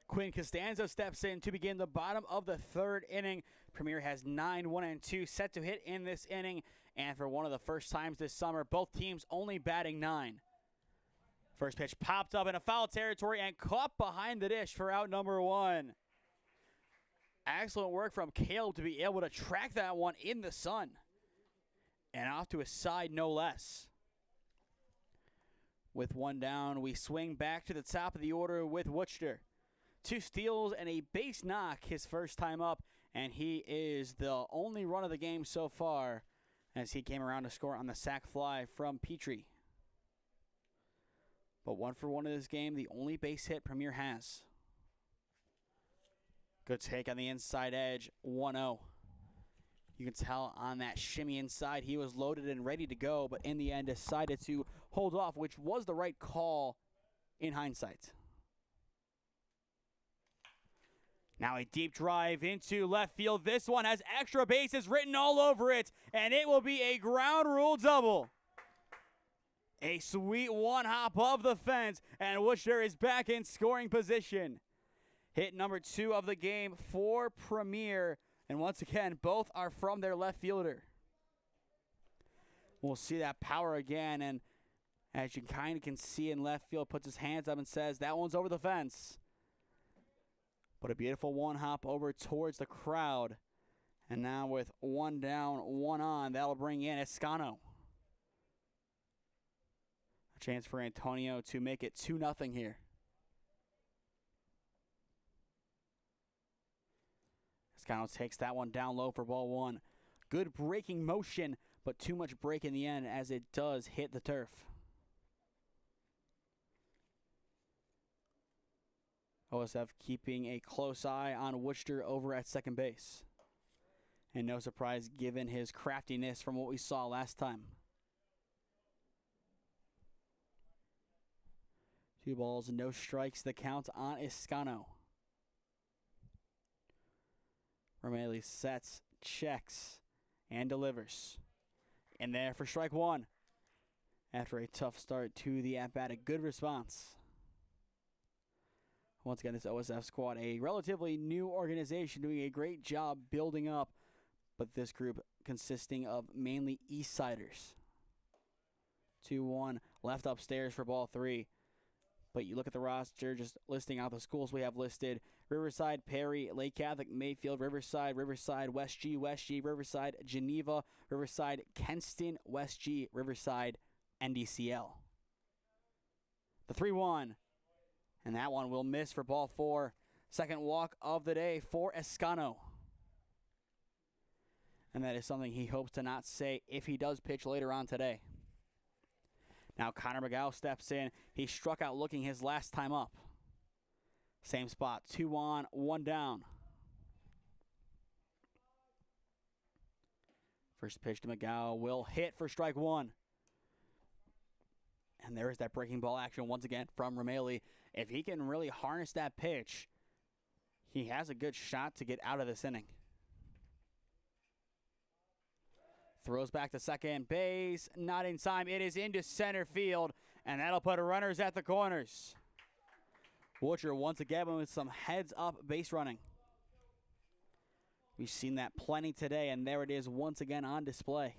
[SPEAKER 1] Quinn Costanzo steps in to begin the bottom of the 3rd inning. Premier has 9, 1, and 2 set to hit in this inning. And for one of the first times this summer, both teams only batting 9. First pitch popped up in a foul territory and caught behind the dish for out number 1. Excellent work from Caleb to be able to track that one in the sun. And off to a side, no less. With 1 down, we swing back to the top of the order with Worcester. 2 steals and a base knock his first time up, and he is the only run of the game so far as he came around to score on the sac fly from Petrie. But 1 for 1 in this game, the only base hit Premier has. Good take on the inside edge, 1-0. You can tell on that shimmy inside he was loaded and ready to go, but in the end decided to hold off, which was the right call in hindsight. Now a deep drive into left field. This one has extra bases written all over it, and it will be a ground rule double. A sweet one hop of the fence, and Worcester is back in scoring position. Hit number 2 of the game for Premier, and once again, both are from their left fielder. We'll see that power again, and As you kind of can see in left field, puts his hands up and says, that one's over the fence. But a beautiful one hop over towards the crowd. And now with one down, one on, that'll bring in Escano. A chance for Antonio to make it 2-0 here. Escano takes that one down low for ball one. Good breaking motion, but too much break in the end as it does hit the turf. OSF keeping a close eye on Worcester over at second base. And no surprise given his craftiness from what we saw last time. 2 balls, no strikes, the count on Escano. Romeli sets, checks, and delivers. In there for strike one. After a tough start to the at-bat, a good response. Once again, this OSF squad, a relatively new organization doing a great job building up, but this group consisting of mainly Eastsiders. 2-1, left upstairs for ball 3. But you look at the roster, just listing out the schools we have listed. Riverside, Perry, Lake Catholic, Mayfield, Riverside, West G, Riverside, Geneva, Riverside, Kenston, West G, Riverside, NDCL. The 3-1. And that one will miss for ball 4. Second walk of the day for Escano. And that is something he hopes to not say if he does pitch later on today. Now Connor McGow steps in. He struck out looking his last time up. Same spot, 2 on, 1 down. First pitch to McGow will hit for strike 1. And there is that breaking ball action once again from Romeli. If he can really harness that pitch, he has a good shot to get out of this inning. Throws back to second base, not in time. It is into center field, and that'll put runners at the corners. Butcher once again with some heads-up base running. We've seen that plenty today, and there it is once again on display.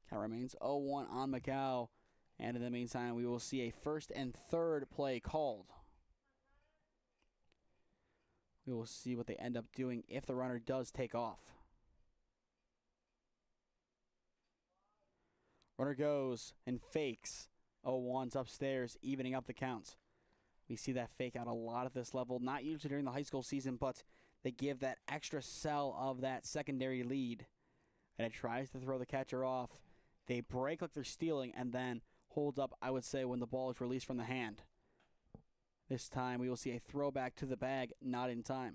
[SPEAKER 1] Count remains 0-1 on McCow, and in the meantime, we will see a first and third play called. We will see what they end up doing if the runner does take off. Runner goes and fakes. 0-1's upstairs, evening up the counts. We see that fake out a lot at this level, not usually during the high school season, but they give that extra sell of that secondary lead. And it tries to throw the catcher off. They break like they're stealing and then holds up, I would say, when the ball is released from the hand. This time we will see a throwback to the bag, not in time.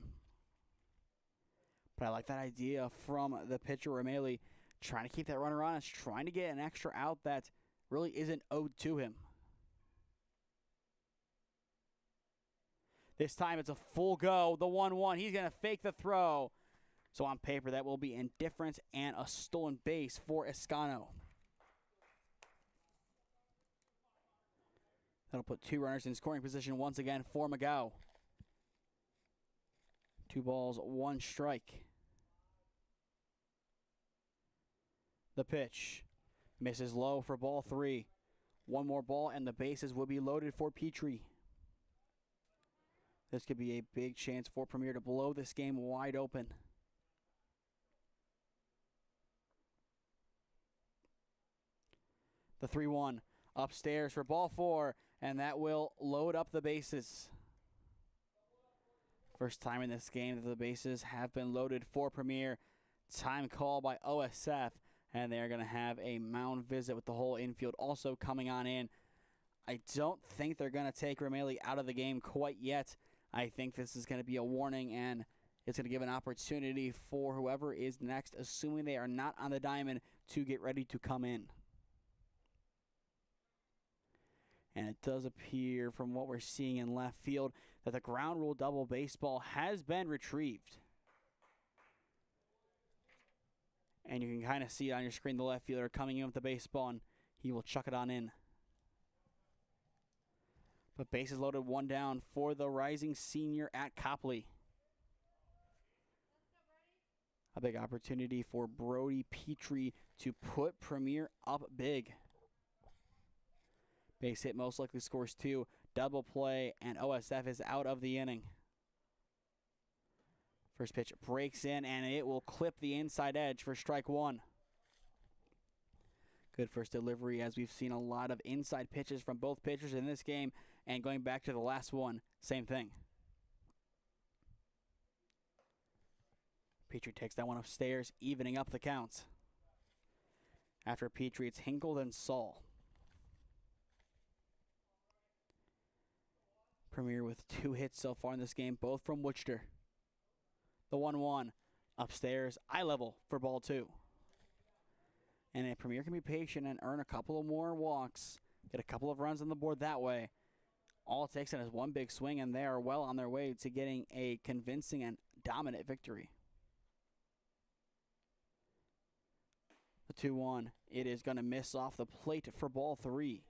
[SPEAKER 1] But I like that idea from the pitcher, Romeli, trying to keep that runner honest, trying to get an extra out that really isn't owed to him. This time it's a full go, the 1-1. He's going to fake the throw. So on paper, that will be indifference and a stolen base for Escano. That'll put 2 runners in scoring position once again for McGow. 2 balls, 1 strike. The pitch misses low for ball 3. 1 more ball and the bases will be loaded for Petrie. This could be a big chance for Premier to blow this game wide open. The 3-1 upstairs for ball 4, and that will load up the bases. First time in this game that the bases have been loaded for Premier. Time call by OSF, and they're going to have a mound visit with the whole infield also coming on in. I don't think they're going to take Romeli out of the game quite yet. I think this is going to be a warning, and it's going to give an opportunity for whoever is next, assuming they are not on the diamond, to get ready to come in. And it does appear from what we're seeing in left field that the ground rule double baseball has been retrieved. And you can kind of see it on your screen, the left fielder coming in with the baseball, and he will chuck it on in. But bases loaded, 1 down for the rising senior at Copley. A big opportunity for Brody Petrie to put Premier up big. Base hit most likely scores 2. Double play, and OSF is out of the inning. First pitch breaks in, and it will clip the inside edge for strike 1. Good first delivery, as we've seen a lot of inside pitches from both pitchers in this game, and going back to the last one, same thing. Petrie takes that one upstairs, evening up the count. After Petrie, it's Hinkle, then Saul. Premier with 2 hits so far in this game, both from Wichita. The 1-1 upstairs, eye level for ball 2. And if Premier can be patient and earn a couple of more walks, get a couple of runs on the board that way, all it takes is one big swing, and they are well on their way to getting a convincing and dominant victory. The 2-1, it is going to miss off the plate for ball 3.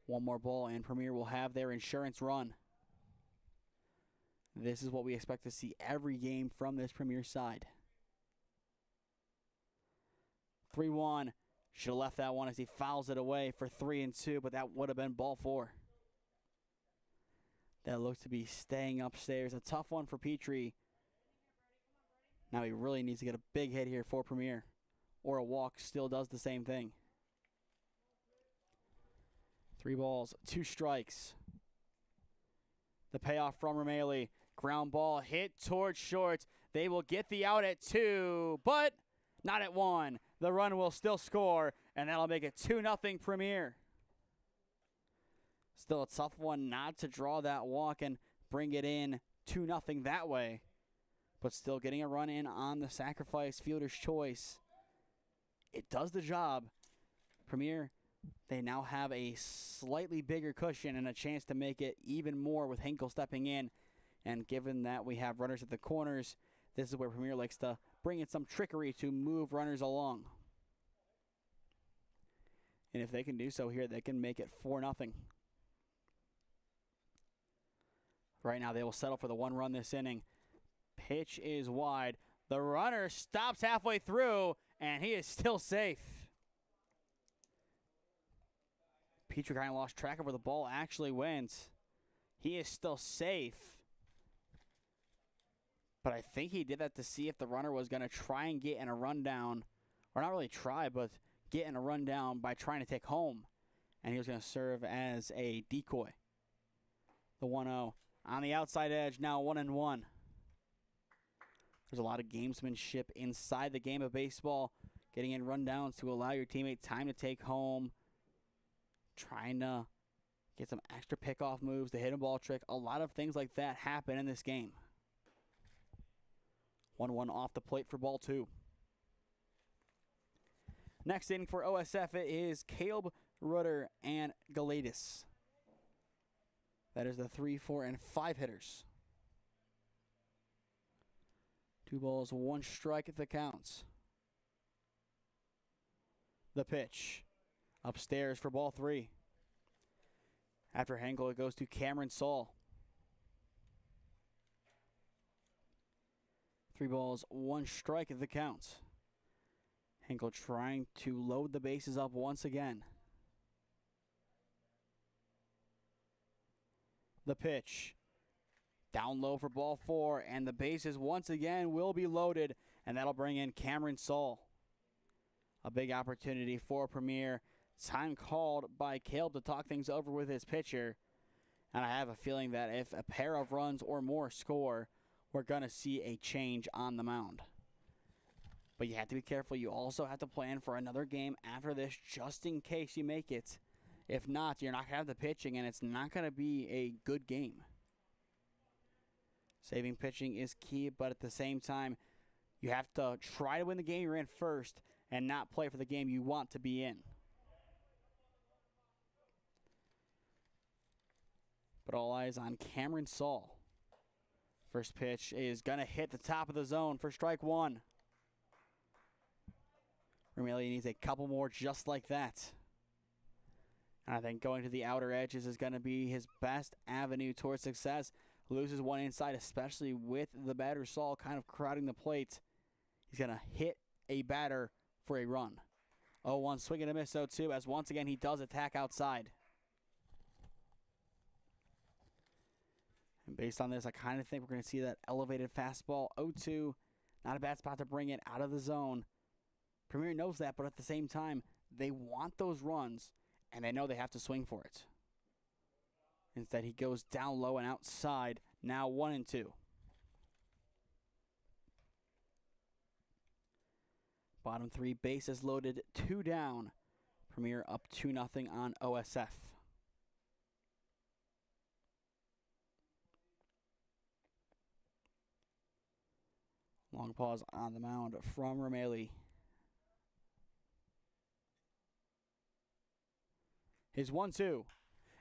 [SPEAKER 1] One more ball, and Premier will have their insurance run. This is what we expect to see every game from this Premier side. 3-1. Should have left that one as he fouls it away for 3-2, but that would have been ball 4. That looks to be staying upstairs. A tough one for Petrie. Now he really needs to get a big hit here for Premier, or a walk still does the same thing. 3 balls, 2 strikes. The payoff from Romeli. Ground ball hit towards short. They will get the out at 2, but not at 1. The run will still score, and that'll make it 2-0 Premier. Still a tough one not to draw that walk and bring it in 2-0 that way, but still getting a run in on the sacrifice fielder's choice. It does the job. Premier, they now have a slightly bigger cushion and a chance to make it even more with Hinkle stepping in. And given that we have runners at the corners, this is where Premier likes to bring in some trickery to move runners along. And if they can do so here, they can make it 4-0. Right now, they will settle for the 1 run this inning. Pitch is wide. The runner stops halfway through, and he is still safe. Petrie kind of lost track of where the ball actually went. He is still safe. But I think he did that to see if the runner was going to try and get in a rundown. Or not really try, but get in a rundown by trying to take home. And he was going to serve as a decoy. The 1-0 on the outside edge, now 1-1. There's a lot of gamesmanship inside the game of baseball. Getting in rundowns to allow your teammate time to take home. Trying to get some extra pickoff moves, the hidden ball trick. A lot of things like that happen in this game. 1-1 off the plate for ball 2. Next inning for OSF, it is Caleb, Rudder, and Galatis. That is the 3, 4, and 5 hitters. 2 balls, 1 strike at the counts. The pitch. Upstairs for ball 3. After Henkel, it goes to Cameron Saul. 3 balls, 1 strike at the count. Henkel trying to load the bases up once again. The pitch. Down low for ball 4, and the bases once again will be loaded, and that'll bring in Cameron Saul. A big opportunity for Premier. Time called by Caleb to talk things over with his pitcher. And I have a feeling that if a pair of runs or more score, we're going to see a change on the mound. But you have to be careful. You also have to plan for another game after this just in case you make it. If not, you're not going to have the pitching, and it's not going to be a good game. Saving pitching is key, but at the same time, you have to try to win the game you're in first and not play for the game you want to be in. But all eyes on Cameron Saul. First pitch is going to hit the top of the zone for strike 1. Romeli needs a couple more just like that. And I think going to the outer edges is going to be his best avenue towards success. Loses one inside, especially with the batter Saul kind of crowding the plate. He's going to hit a batter for a run. 0-1 swing and a miss 0-2 as once again he does attack outside. And based on this, I kind of think we're going to see that elevated fastball. 0-2, not a bad spot to bring it out of the zone. Premier knows that, but at the same time, they want those runs, and they know they have to swing for it. Instead, he goes down low and outside. Now 1-2. Bottom three, bases loaded, 2 down. Premier up 2-0 on OSF. Long pause on the mound from Romeli. His 1-2.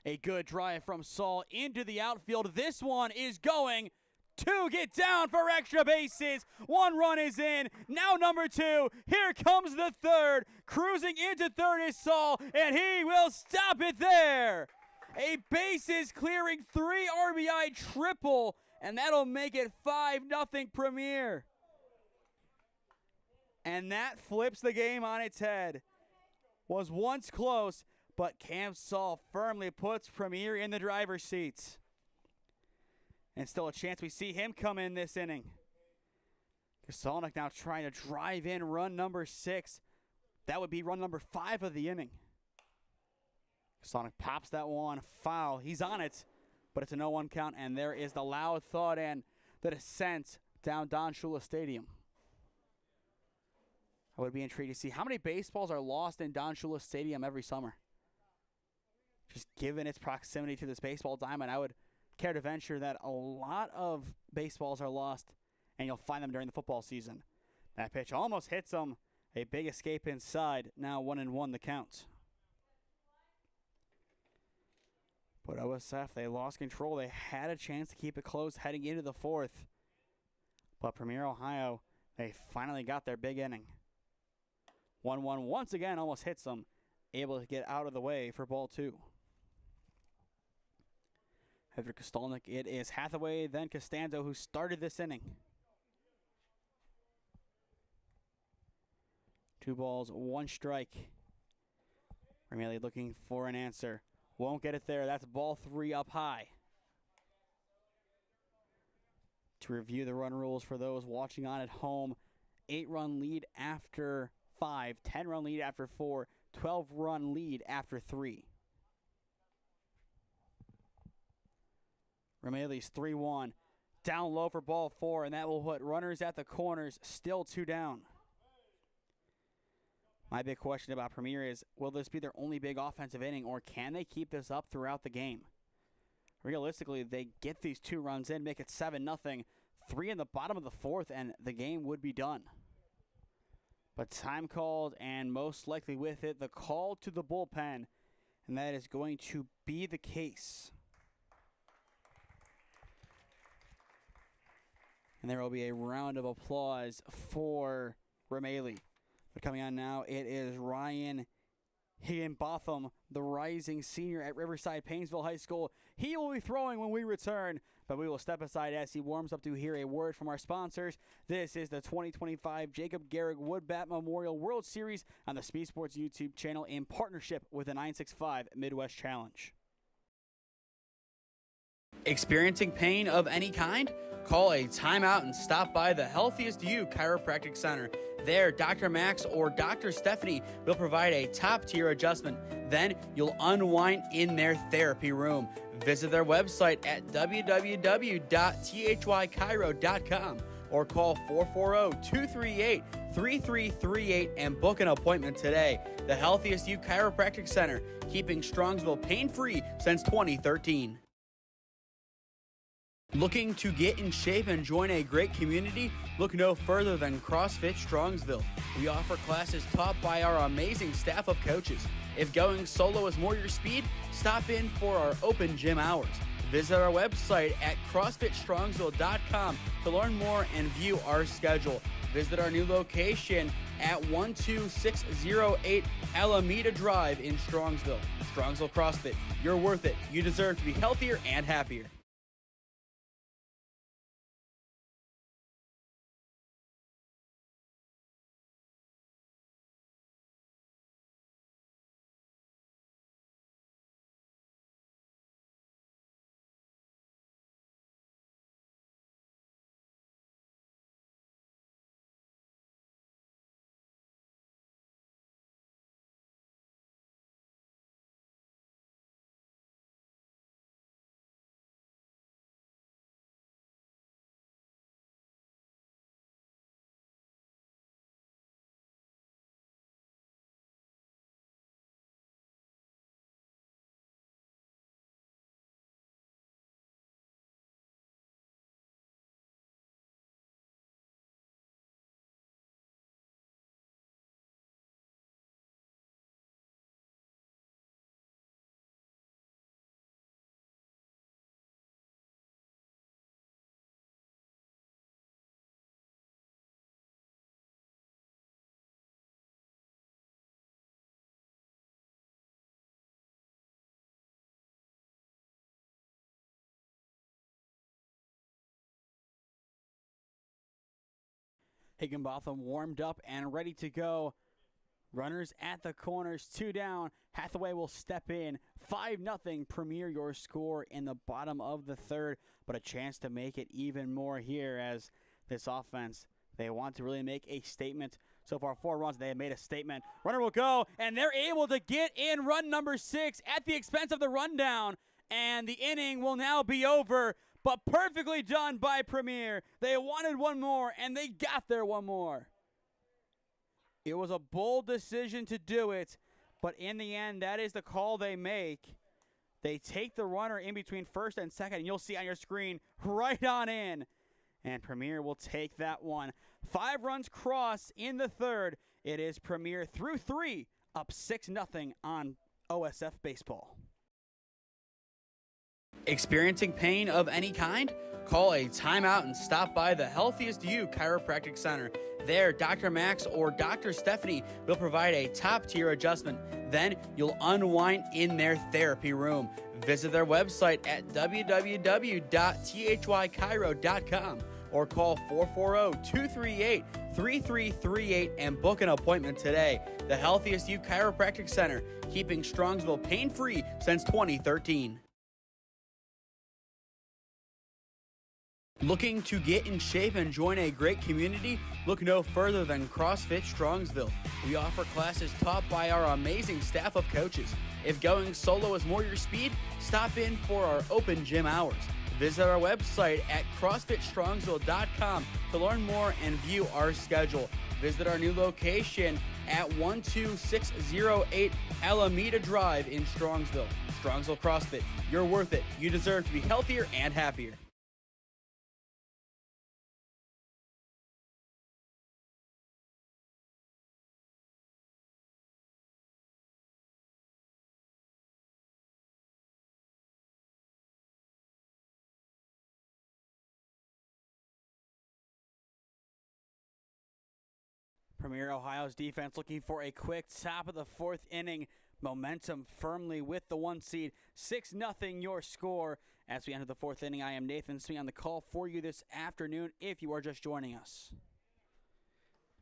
[SPEAKER 1] A good drive from Saul into the outfield. This one is going to get down for extra bases. 1 run is in. Now number 2. Here comes the third. Cruising into third is Saul, and he will stop it there. A bases clearing 3 RBI triple, and that'll make it 5-0 Premier. And that flips the game on its head. Was once close, but Cam Saul firmly puts Premier in the driver's seat. And still a chance we see him come in this inning. Kasalnik now trying to drive in run number 6. That would be run number 5 of the inning. Kasalnik pops that one foul. He's on it, but it's a 0-1 count, and there is the loud thud and the descent down Don Shula Stadium. I would be intrigued to see how many baseballs are lost in Don Shula Stadium every summer. Just given its proximity to this baseball diamond, I would care to venture that a lot of baseballs are lost, and you'll find them during the football season. That pitch almost hits him. A big escape inside. Now 1-1 the count. But OSF, they lost control. They had a chance to keep it close heading into the 4th. But Premier Ohio, they finally got their big inning. 1-1 once again almost hits them. Able to get out of the way for ball 2. After Kostelnik, it is Hathaway, then Costanzo, who started this inning. 2 balls, 1 strike. Romeli looking for an answer. Won't get it there. That's ball 3 up high. To review the run rules for those watching on at home, 8-run lead after 5, 10-run lead after 4, 12-run lead after 3. Romeli's 3-1. Down low for ball 4, and that will put runners at the corners, still 2 down. My big question about Premier is, will this be their only big offensive inning, or can they keep this up throughout the game? Realistically, they get these 2 runs in, make it 7-0, 3 in the bottom of the 4th, and the game would be done. But time called, and most likely with it, the call to the bullpen, and that is going to be the case. And there will be a round of applause for Romeli. But coming on now, it is Ryan Higginbotham, the rising senior at Riverside Painesville High School. He will be throwing when we return, but we will step aside as he warms up to hear a word from our sponsors. This is the 2025 Jakob Gehring Wood Bat Memorial World Series on the SmeeSports YouTube channel in partnership with the 965 Midwest Challenge.
[SPEAKER 5] Experiencing pain of any kind? Call a timeout and stop by the Healthiest You Chiropractic Center. There, Dr. Max or Dr. Stephanie will provide a top-tier adjustment. Then you'll unwind in their therapy room. Visit their website at www.thychiro.com or call 440-238-3338 and book an appointment today. The Healthiest You Chiropractic Center, keeping Strongsville pain-free since 2013. Looking to get in shape and join a great community? Look no further than CrossFit Strongsville. We offer classes taught by our amazing staff of coaches. If going solo is more your speed, stop in for our open gym hours. Visit our website at CrossFitStrongsville.com to learn more and view our schedule. Visit our new location at 12608 Alameda Drive in Strongsville. Strongsville CrossFit, you're worth it. You deserve to be healthier and happier.
[SPEAKER 1] Higginbotham warmed up and ready to go. Runners at the corners, 2 down. Hathaway will step in. 5-0 Premier your score in the bottom of the third, but a chance to make it even more here as this offense, they want to really make a statement. So far, 4 runs, they have made a statement. Runner will go, and they're able to get in run number 6 at the expense of the rundown, and the inning will now be over, but perfectly done by Premier. They wanted one more, and they got their one more. It was a bold decision to do it, but in the end, that is the call they make. They take the runner in between first and second, and you'll see on your screen right on in. And Premier will take that one. 5 runs cross in the third. It is Premier through 3, up 6-0 on OSF baseball.
[SPEAKER 5] Experiencing pain of any kind? Call a timeout and stop by the Healthiest You Chiropractic Center. There, Dr. Max or Dr. Stephanie will provide a top-tier adjustment. Then you'll unwind in their therapy room. Visit their website at www.thychiro.com or call 440-238-3338 and book an appointment today. The Healthiest You Chiropractic Center, keeping Strongsville pain-free since 2013. Looking to get in shape and join a great community? Look no further than CrossFit Strongsville. We offer classes taught by our amazing staff of coaches. If going solo is more your speed, stop in for our open gym hours. Visit our website at CrossFitStrongsville.com to learn more and view our schedule. Visit our new location at 12608 Alameda Drive in Strongsville. Strongsville CrossFit, you're worth it. You deserve to be healthier and happier.
[SPEAKER 1] Premier Ohio's defense looking for a quick top of the 4th inning. Momentum firmly with the 1 seed. 6-0 your score. As we enter the 4th inning, I am Nathan Smee on the call for you this afternoon if you are just joining us.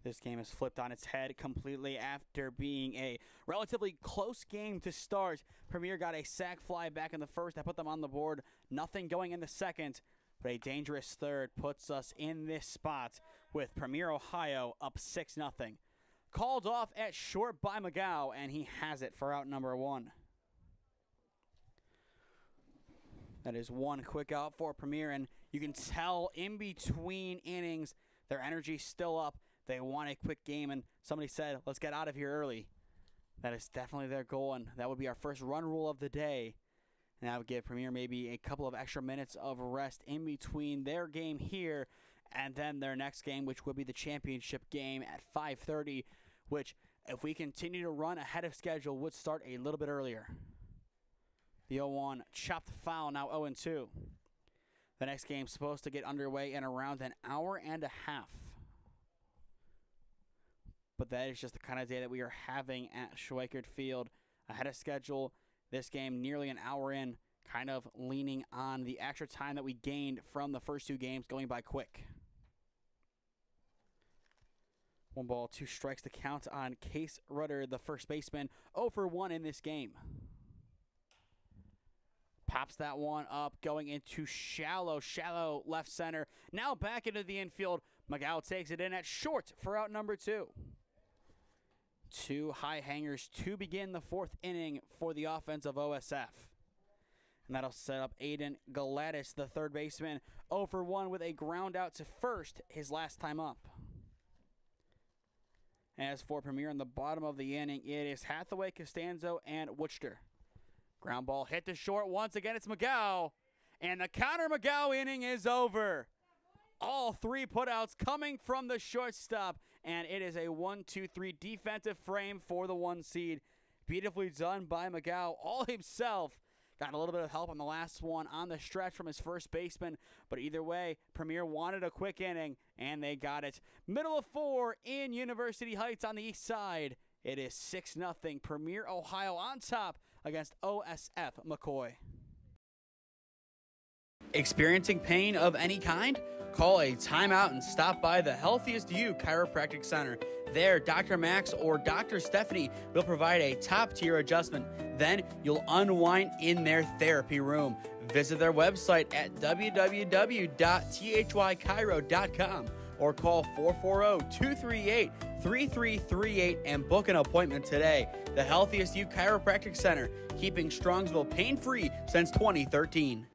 [SPEAKER 1] This game is flipped on its head completely after being a relatively close game to start. Premier got a sac fly back in the first that put them on the board. Nothing going in the second, but a dangerous third puts us in this spot with Premier Ohio up 6-0. Called off at short by McGow, and he has it for out number 1. That is one quick out for Premier, and you can tell in between innings their energy's still up. They want a quick game, and somebody said, let's get out of here early. That is definitely their goal, and that would be our first run rule of the day. And that would give Premier maybe a couple of extra minutes of rest in between their game here and then their next game, which would be the championship game at 5:30, which, if we continue to run ahead of schedule, would start a little bit earlier. The 0-1 chopped foul, now 0-2. The next game is supposed to get underway in around an hour and a half. But that is just the kind of day that we are having at Schweickert Field. Ahead of schedule, this game nearly an hour in, kind of leaning on the extra time that we gained from the first 2 games going by quick. 1 ball, 2 strikes to count on Case Rudder, the first baseman, 0 for 1 in this game. Pops that one up, going into shallow left center. Now back into the infield. McGow takes it in at short for out number 2. 2 high hangers to begin the 4th inning for the offense of OSF. And that'll set up Aiden Gladys, the third baseman, 0 for 1 with a ground out to first, his last time up. As for Premier in the bottom of the inning, it is Hathaway, Costanzo, and Woodster. Ground ball hit to short. Once again, it's McGow. And the counter McGow inning is over. All 3 putouts coming from the shortstop. And it is a 1-2-3 defensive frame for the 1 seed. Beautifully done by McGow all himself. Got a little bit of help on the last one on the stretch from his first baseman. But either way, Premier wanted a quick inning, and they got it. Middle of 4 in University Heights on the east side. It is 6-0 Premier Ohio on top against OSF McCoy.
[SPEAKER 5] Experiencing pain of any kind? Call a timeout and stop by the Healthiest You Chiropractic Center. There, Dr. Max or Dr. Stephanie will provide a top-tier adjustment. Then you'll unwind in their therapy room. Visit their website at www.thychiro.com or call 440-238-3338 and book an appointment today. The Healthiest You Chiropractic Center, keeping Strongsville pain-free since 2013.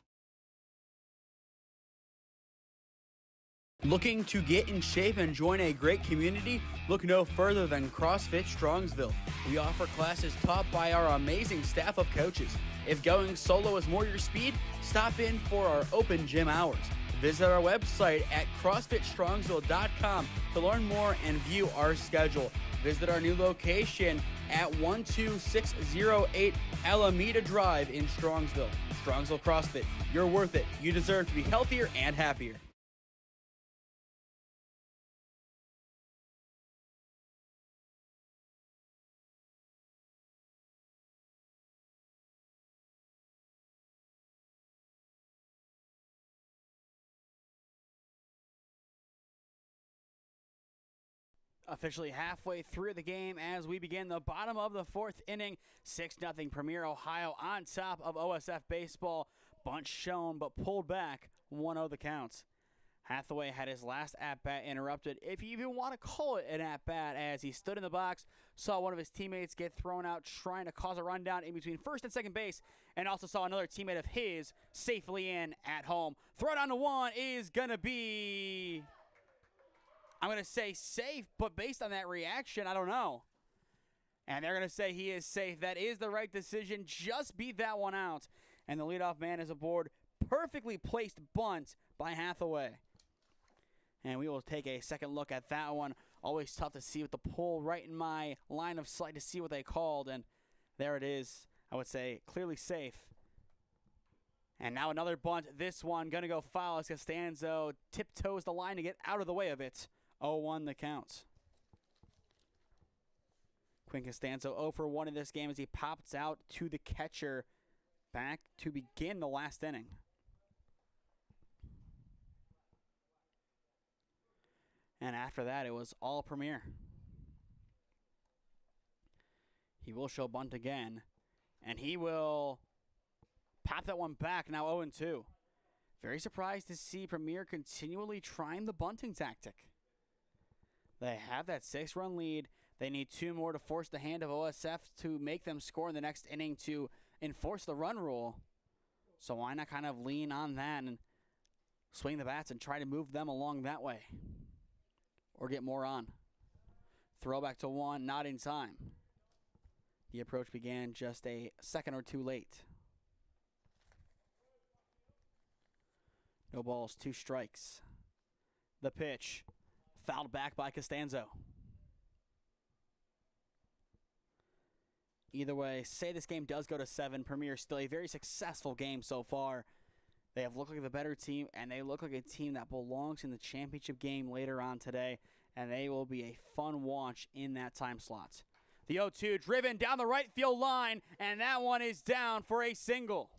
[SPEAKER 5] Looking to get in shape and join a great community? Look no further than CrossFit Strongsville. We offer classes taught by our amazing staff of coaches. If going solo is more your speed, stop in for our open gym hours. Visit our website at CrossFitStrongsville.com to learn more and view our schedule. Visit our new location at 12608 Alameda Drive in Strongsville. Strongsville CrossFit, you're worth it. You deserve to be healthier and happier.
[SPEAKER 1] Officially halfway through the game as we begin the bottom of the fourth inning. 6-0 Premier Ohio on top of OSF baseball. Bunt shown but pulled back. 1-0 the counts. Hathaway had his last at-bat interrupted, if you even want to call it an at-bat, as he stood in the box, saw one of his teammates get thrown out trying to cause a rundown in between first and second base, and also saw another teammate of his safely in at home. Throw down to one is going to be... I'm going to say safe, but based on that reaction, I don't know. And they're going to say he is safe. That is the right decision. Just beat that one out. And the leadoff man is aboard. Perfectly placed bunt by Hathaway. And we will take a second look at that one. Always tough to see with the pull right in my line of sight to see what they called. And there it is. I would say clearly safe. And now another bunt. This one going to go foul as Costanzo tiptoes the line to get out of the way of it. 0-1 the count. Quinn Costanzo 0 for 1 in this game as he pops out to the catcher back to begin the last inning. And after that, it was all Premier. He will show bunt again, and he will pop that one back, now 0-2. Very surprised to see Premier continually trying the bunting tactic. They have that 6-run lead. They need 2 more to force the hand of OSF to make them score in the next inning to enforce the run rule. So why not kind of lean on that and swing the bats and try to move them along that way? Or get more on. Throwback to 1, not in time. The approach began just a second or 2 late. No balls, 2 strikes. The pitch. Fouled back by Costanzo. Either way, say this game does go to 7. Premier still a very successful game so far. They have looked like the better team, and they look like a team that belongs in the championship game later on today, and they will be a fun watch in that time slot. The 0-2 driven down the right field line, and that one is down for a single.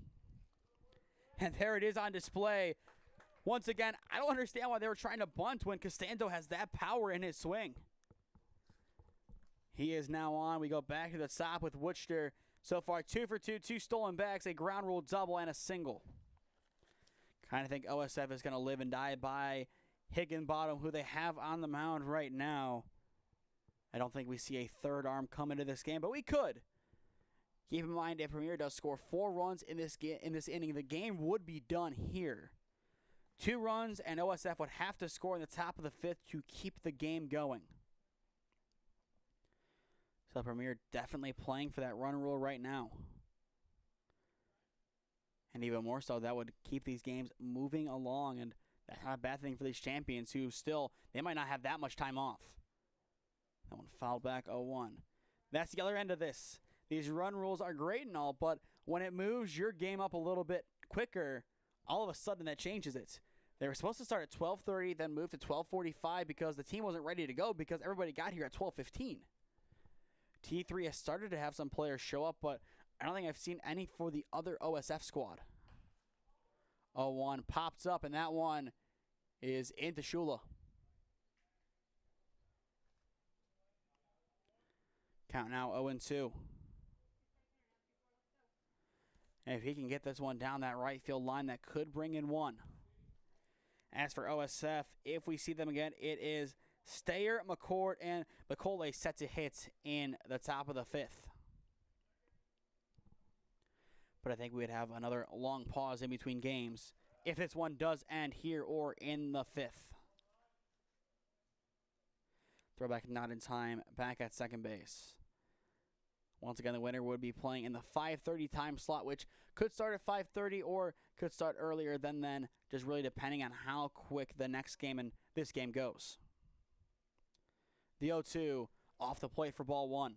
[SPEAKER 1] And there it is on display. Once again, I don't understand why they were trying to bunt when Costanzo has that power in his swing. He is now on. We go back to the top with Worcester. So far, 2 for 2, 2 stolen bags, a ground rule double, and a single. Kind of think OSF is going to live and die by Higginbottom, who they have on the mound right now. I don't think we see a third arm come into this game, but we could. Keep in mind, if Premier does score 4 runs in this inning, the game would be done here. 2 runs, and OSF would have to score in the top of the 5th to keep the game going. So Premier definitely playing for that run rule right now. And even more so, that would keep these games moving along, and that's not a bad thing for these champions who still, they might not have that much time off. That one fouled back 0-1. That's the other end of this. These run rules are great and all, but when it moves your game up a little bit quicker, all of a sudden that changes it. They were supposed to start at 12:30, then move to 12:45 because the team wasn't ready to go because everybody got here at 12:15. T3 has started to have some players show up, but I don't think I've seen any for the other OSF squad. 0-1 pops up, and that one is into Shula. Count now 0-2. And if he can get this one down that right field line, that could bring in one. As for OSF, if we see them again, it is Stayer, McCoy, and McCoy set to hit in the top of the 5th. But I think we'd have another long pause in between games if this one does end here or in the 5th. Throwback not in time, back at second base. Once again, the winner would be playing in the 5:30 time slot, which could start at 5:30 or could start earlier than then, just really depending on how quick the next game and this game goes. The 0-2 off the plate for ball 1.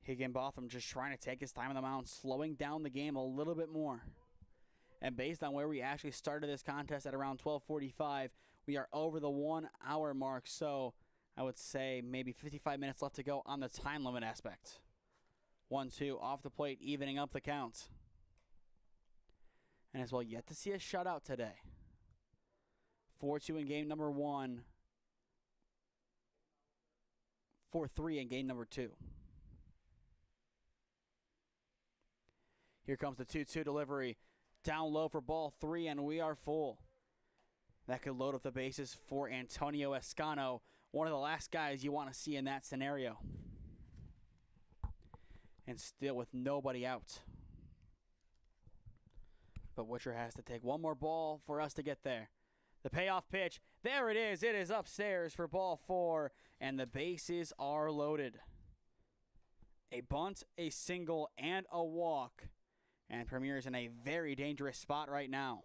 [SPEAKER 1] Higginbotham just trying to take his time on the mound, slowing down the game a little bit more. And based on where we actually started this contest at around 12:45, we are over the 1 hour mark, so I would say maybe 55 minutes left to go on the time limit aspect. 1-2 off the plate, evening up the count. And as well, yet to see a shutout today. 4-2 in game number 1. 4-3 in game number 2. Here comes the 2-2 delivery. Down low for ball 3, and we are full. That could load up the bases for Antonio Escano, one of the last guys you want to see in that scenario. And still with nobody out. But Witcher has to take one more ball for us to get there. The payoff pitch, there it is. It is upstairs for ball 4, and the bases are loaded. A bunt, a single, and a walk. And Premier is in a very dangerous spot right now.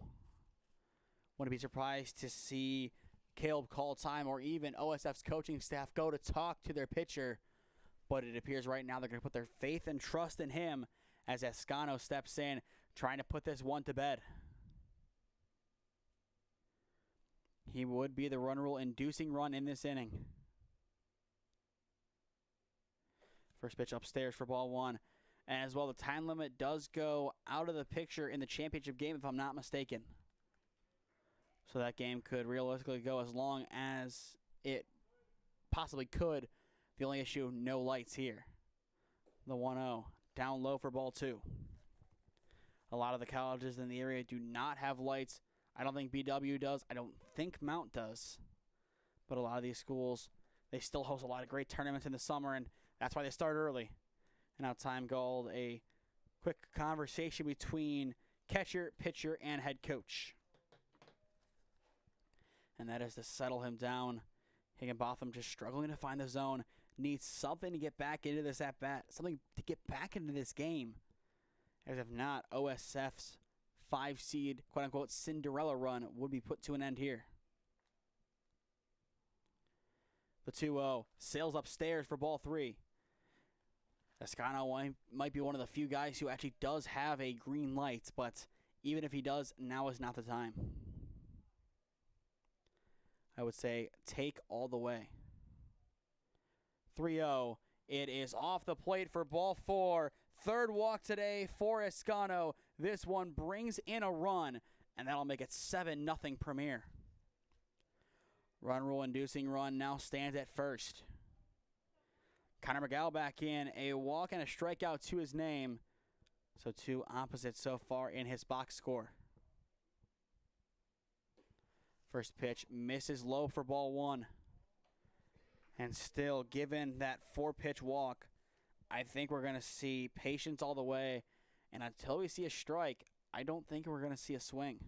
[SPEAKER 1] Wouldn't be surprised to see Caleb call time or even OSF's coaching staff go to talk to their pitcher. But it appears right now they're going to put their faith and trust in him as Escano steps in, trying to put this one to bed. He would be the run rule inducing run in this inning. First pitch upstairs for ball 1. And as well, the time limit does go out of the picture in the championship game, if I'm not mistaken. So that game could realistically go as long as it possibly could. The only issue, no lights here. The 1-0, down low for ball 2. A lot of the colleges in the area do not have lights. I don't think BW does. I don't think Mount does. But a lot of these schools, they still host a lot of great tournaments in the summer, and that's why they start early. And now time called a quick conversation between catcher, pitcher, and head coach. And that is to settle him down. Higginbotham just struggling to find the zone. Needs something to get back into this at-bat. Something to get back into this game. As if not, OSF's 5-seed, quote-unquote, Cinderella run would be put to an end here. The 2-0 sails upstairs for ball 3. Escano might be one of the few guys who actually does have a green light, but even if he does, now is not the time. I would say take all the way. 3-0. It is off the plate for ball 4. Third walk today for Escano. This one brings in a run, and that'll make it 7-0 Premier. Run rule inducing run now stands at first. Connor McGow back in, a walk and a strikeout to his name. So 2 opposites so far in his box score. First pitch misses low for ball 1. And still, given that 4-pitch walk, I think we're going to see patience all the way. And until we see a strike, I don't think we're going to see a swing.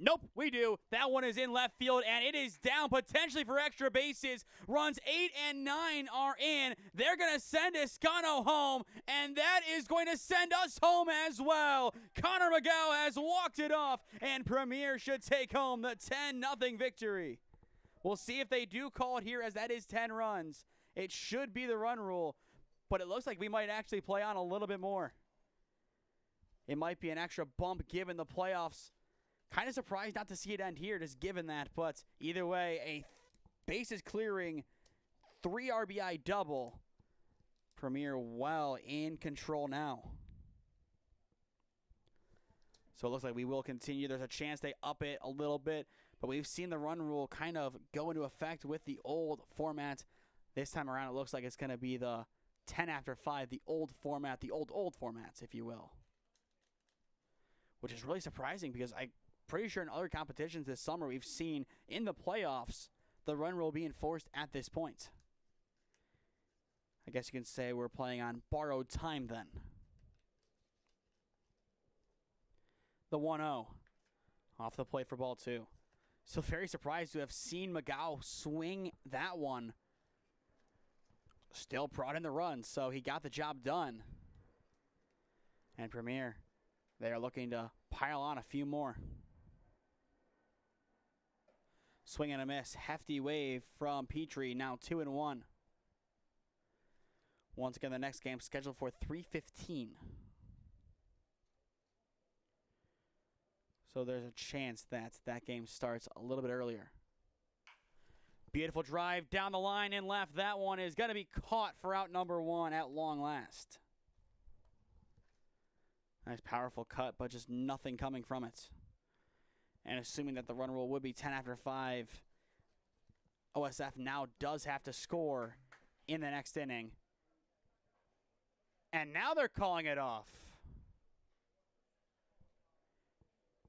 [SPEAKER 1] Nope, we do. That one is in left field, and it is down potentially for extra bases. Runs 8 and 9 are in. They're going to send Escano home, and that is going to send us home as well. Connor McGow has walked it off, and Premier should take home the 10-0 victory. We'll see if they do call it here, as that is 10 runs. It should be the run rule, but it looks like we might actually play on a little bit more. It might be an extra bump given the playoffs. Kind of surprised not to see it end here, just given that. But either way, a bases clearing 3 RBI double. Premier well in control now. So it looks like we will continue. There's a chance they up it a little bit, but we've seen the run rule kind of go into effect with the old format. This time around, it looks like it's going to be the 10 after 5, the old format, the old formats, if you will. Which is really surprising because I'm pretty sure in other competitions this summer we've seen in the playoffs the run rule be enforced at this point. I guess you can say we're playing on borrowed time then. The 1-0 off the plate for ball 2. So very surprised to have seen McCoy swing that one. Still brought in the run, so he got the job done. And Premier, they are looking to pile on a few more. Swing and a miss. Hefty wave from Petrie, now 2-1. Once again, the next game scheduled for 3:15. So there's a chance that that game starts a little bit earlier. Beautiful drive down the line and left. That one is going to be caught for out number 1 at long last. Nice powerful cut, but just nothing coming from it. And assuming that the run rule would be 10 after 5, OSF now does have to score in the next inning. And now they're calling it off.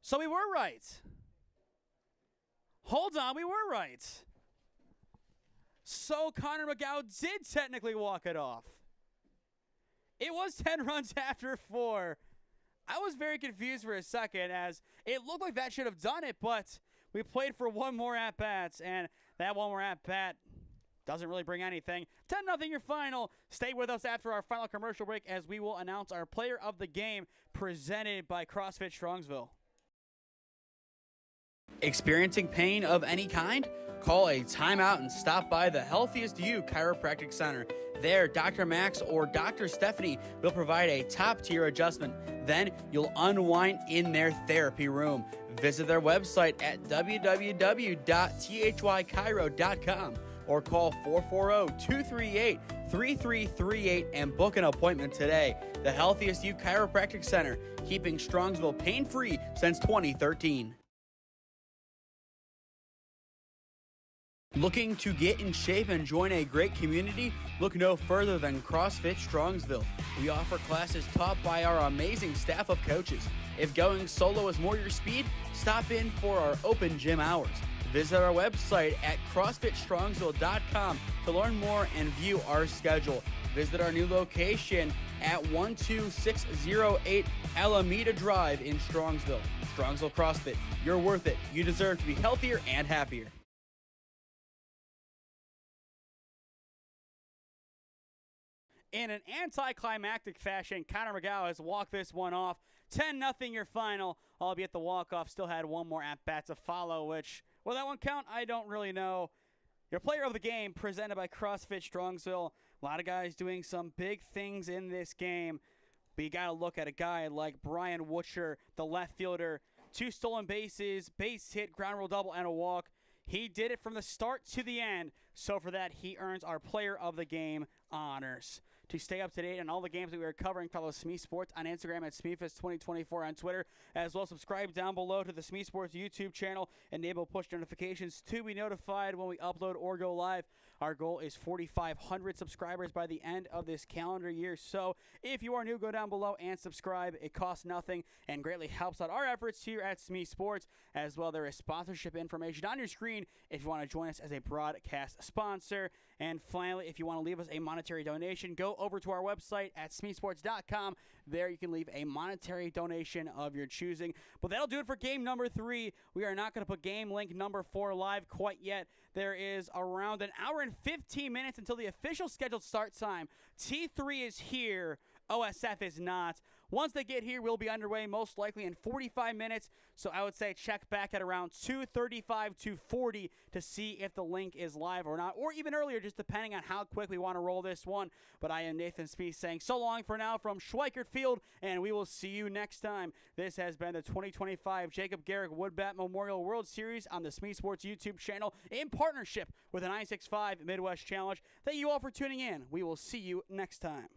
[SPEAKER 1] So we were right. Hold on, we were right. So Connor McCoy did technically walk it off. It was 10 runs after 4. I was very confused for a second as it looked like that should have done it, but we played for one more at-bats, and that one more at-bat doesn't really bring anything. 10-0 your final. Stay with us after our final commercial break as we will announce our player of the game presented by CrossFit Strongsville.
[SPEAKER 5] Experiencing pain of any kind? Call a timeout and stop by the Healthiest You Chiropractic Center. There, Dr. Max or Dr. Stephanie will provide a top-tier adjustment. Then you'll unwind in their therapy room. Visit their website at www.thychiro.com or call 440-238-3338 and book an appointment today. The Healthiest You Chiropractic Center, keeping Strongsville pain-free since 2013. Looking to get in shape and join a great community? Look no further than CrossFit Strongsville. We offer classes taught by our amazing staff of coaches. If going solo is more your speed, stop in for our open gym hours. Visit our website at CrossFitStrongsville.com to learn more and view our schedule. Visit our new location at 12608 Alameda Drive in Strongsville. Strongsville CrossFit, you're worth it. You deserve to be healthier and happier.
[SPEAKER 1] In an anticlimactic fashion, Connor McCoy has walked this one off. 10-0 your final, albeit the walk-off still had one more at-bat to follow, which, will that one count? I don't really know. Your player of the game, presented by CrossFit Strongsville. A lot of guys doing some big things in this game, but you got to look at a guy like Brian Wutcher, the left fielder. 2 stolen bases, base hit, ground rule double, and a walk. He did it from the start to the end, so for that, he earns our player of the game honors. To stay up to date on all the games that we are covering, follow SmeeSports on Instagram at SmeeFest2024 on Twitter, as well subscribe down below to the SmeeSports YouTube channel. Enable push notifications to be notified when we upload or go live. Our goal is 4,500 subscribers by the end of this calendar year. So if you are new, go down below and subscribe. It costs nothing and greatly helps out our efforts here at SmeeSports. As well, there is sponsorship information on your screen if you want to join us as a broadcast sponsor. And finally, if you want to leave us a monetary donation, go over to our website at SmeeSports.com. There you can leave a monetary donation of your choosing. But that'll do it for game number 3. We are not going to put game link number 4 live quite yet. There is around an hour and 15 minutes until the official scheduled start time. T3 is here. OSF is not. Once they get here, we'll be underway most likely in 45 minutes. So I would say check back at around 2:35 to 40 to see if the link is live or not, or even earlier, just depending on how quick we want to roll this one. But I am Nathan Smee saying so long for now from Schweickert Field, and we will see you next time. This has been the 2025 Jakob Gehring Woodbat Memorial World Series on the SmeeSports YouTube channel in partnership with the 965 Midwest Challenge. Thank you all for tuning in. We will see you next time.